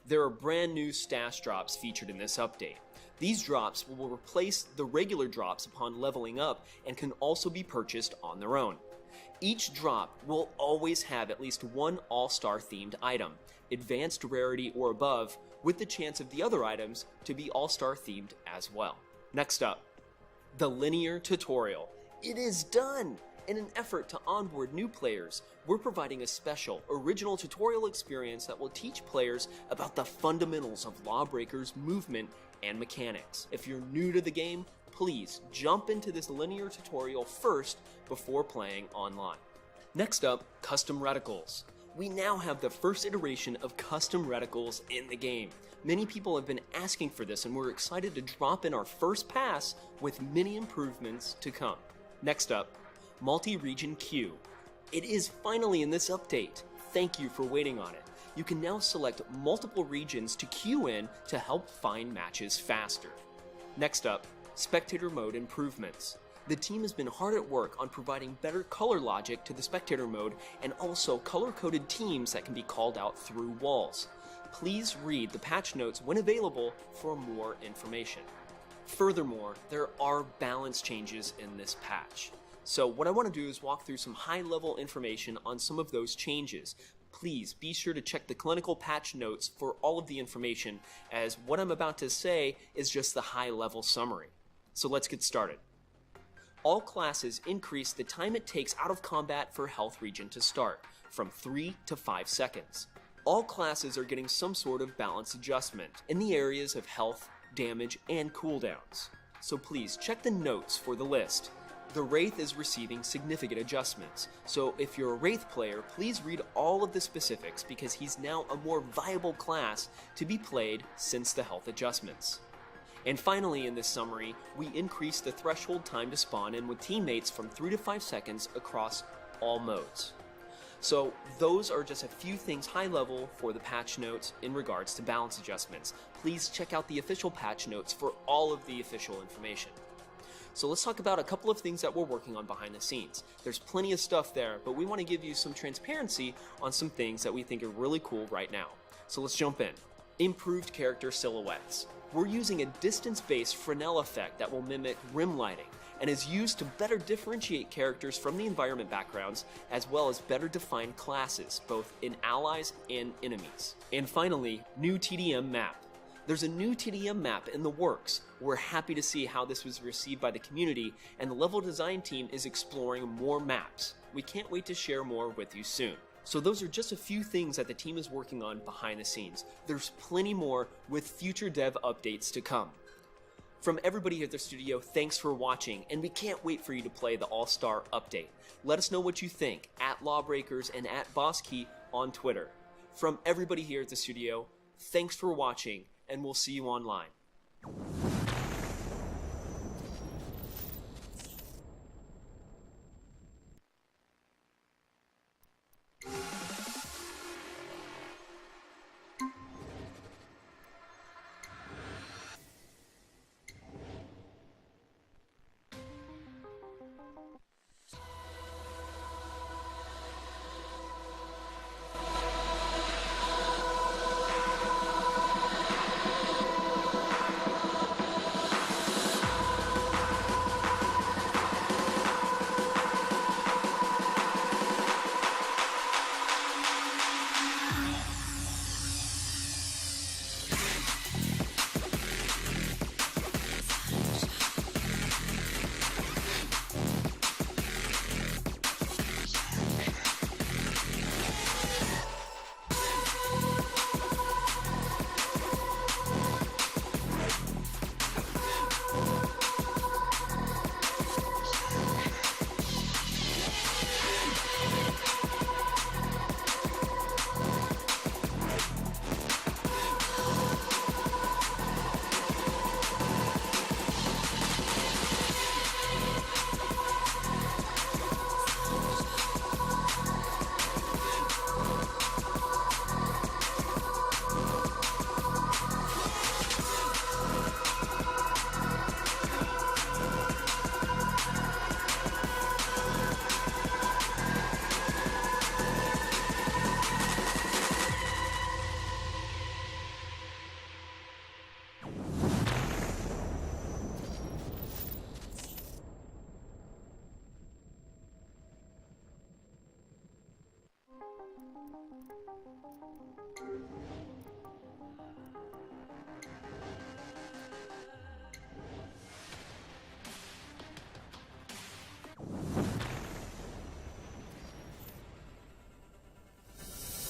There are brand new stash drops featured in this update. These drops will replace the regular drops upon leveling up and can also be purchased on their own. Each drop will always have at least one All-Star themed item, advanced rarity or above, with the chance of the other items to be All-Star themed as well. Next up, the linear tutorial. It is done! In an effort to onboard new players, we're providing a special, original tutorial experience that will teach players about the fundamentals of Lawbreakers movement and mechanics. If you're new to the game, please jump into this linear tutorial first before playing online. Next up, custom reticles. We now have the first iteration of custom reticles in the game. Many people have been asking for this, and we're excited to drop in our first pass with many improvements to come. Next up, multi-region queue. It is finally in this update. Thank you for waiting on it. You can now select multiple regions to queue in to help find matches faster. Next up, spectator mode improvements. The team has been hard at work on providing better color logic to the spectator mode and also color-coded teams that can be called out through walls. Please read the patch notes when available for more information. Furthermore, there are balance changes in this patch. So what I want to do is walk through some high-level information on some of those changes. Please be sure to check the clinical patch notes for all of the information, as what I'm about to say is just the high-level summary. So let's get started. All classes increase the time it takes out of combat for health regen to start, from 3 to 5 seconds. All classes are getting some sort of balance adjustment in the areas of health, damage, and cooldowns. So please check the notes for the list. The Wraith is receiving significant adjustments, so if you're a Wraith player, please read all of the specifics because he's now a more viable class to be played since the health adjustments. And finally in this summary, we increased the threshold time to spawn in with teammates from 3 to 5 seconds across all modes. So those are just a few things high level for the patch notes in regards to balance adjustments. Please check out the official patch notes for all of the official information. So let's talk about a couple of things that we're working on behind the scenes. There's plenty of stuff there, but we want to give you some transparency on some things that we think are really cool right now. So let's jump in. Improved character silhouettes. We're using a distance-based Fresnel effect that will mimic rim lighting and is used to better differentiate characters from the environment backgrounds as well as better define classes, both in allies and enemies. And finally, new TDM map. There's a new TDM map in the works. We're happy to see how this was received by the community, and the level design team is exploring more maps. We can't wait to share more with you soon. So those are just a few things that the team is working on behind the scenes. There's plenty more with future dev updates to come. From everybody here at the studio, thanks for watching, and we can't wait for you to play the All-Star Update. Let us know what you think at Lawbreakers and at BossKey on Twitter. From everybody here at the studio, thanks for watching, and we'll see you online.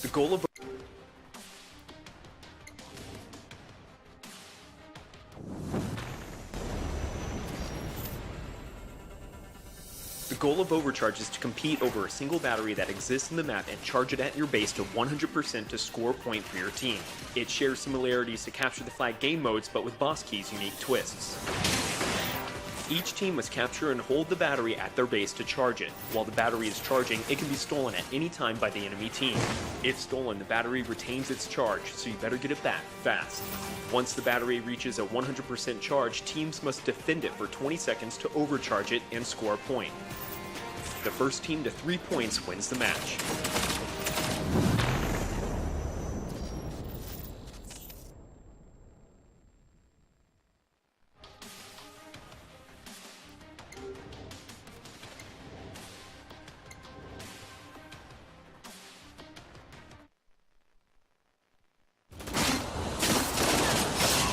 The goal of The goal of Overcharge is to compete over a single battery that exists in the map and charge it at your base to 100% to score a point for your team. It shares similarities to Capture the Flag game modes, but with BossKey's unique twists. Each team must capture and hold the battery at their base to charge it. While the battery is charging, it can be stolen at any time by the enemy team. If stolen, the battery retains its charge, so you better get it back fast. Once the battery reaches a 100% charge, teams must defend it for 20 seconds to overcharge it and score a point. The first team to 3 points wins the match.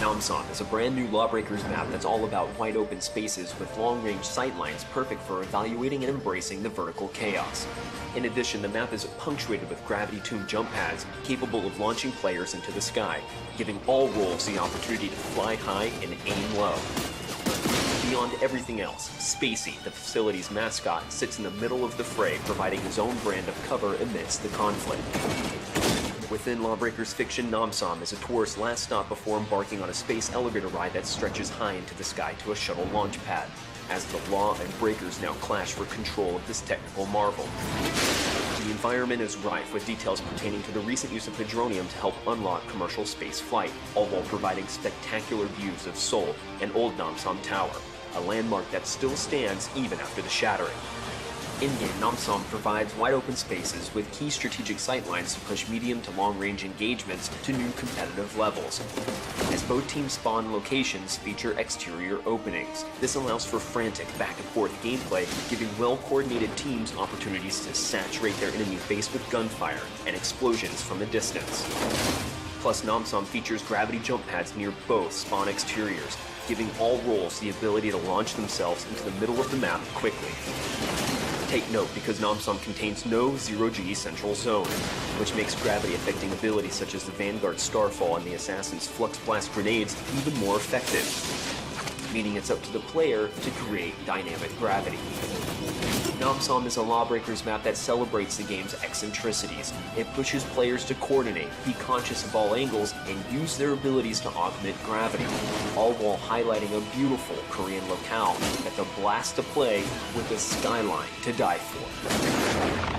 Namsom is a brand new Lawbreakers map that's all about wide open spaces with long-range sightlines perfect for evaluating and embracing the vertical chaos. In addition, the map is punctuated with gravity-tuned jump pads capable of launching players into the sky, giving all roles the opportunity to fly high and aim low. Beyond everything else, Spacey, the facility's mascot, sits in the middle of the fray, providing his own brand of cover amidst the conflict. Within Lawbreakers fiction, Namsom is a tourist's last stop before embarking on a space elevator ride that stretches high into the sky to a shuttle launch pad, as the Law and Breakers now clash for control of this technical marvel. The environment is rife with details pertaining to the recent use of hydronium to help unlock commercial space flight, all while providing spectacular views of Seoul and Old Namsom Tower, a landmark that still stands even after the shattering. In-game, Namsom provides wide-open spaces with key strategic sightlines to push medium to long-range engagements to new competitive levels. As both teams spawn locations feature exterior openings. This allows for frantic back-and-forth gameplay, giving well-coordinated teams opportunities to saturate their enemy base with gunfire and explosions from a distance. Plus, Namsom features gravity jump pads near both spawn exteriors, giving all roles the ability to launch themselves into the middle of the map quickly. Take note, because Namsom contains no zero-G central zone, which makes gravity affecting abilities such as the Vanguard Starfall and the Assassin's Flux Blast grenades even more effective, meaning it's up to the player to create dynamic gravity. Namsom is a Lawbreakers map that celebrates the game's eccentricities. It pushes players to coordinate, be conscious of all angles, and use their abilities to augment gravity, all while highlighting a beautiful Korean locale that's a blast to play with a skyline to die for.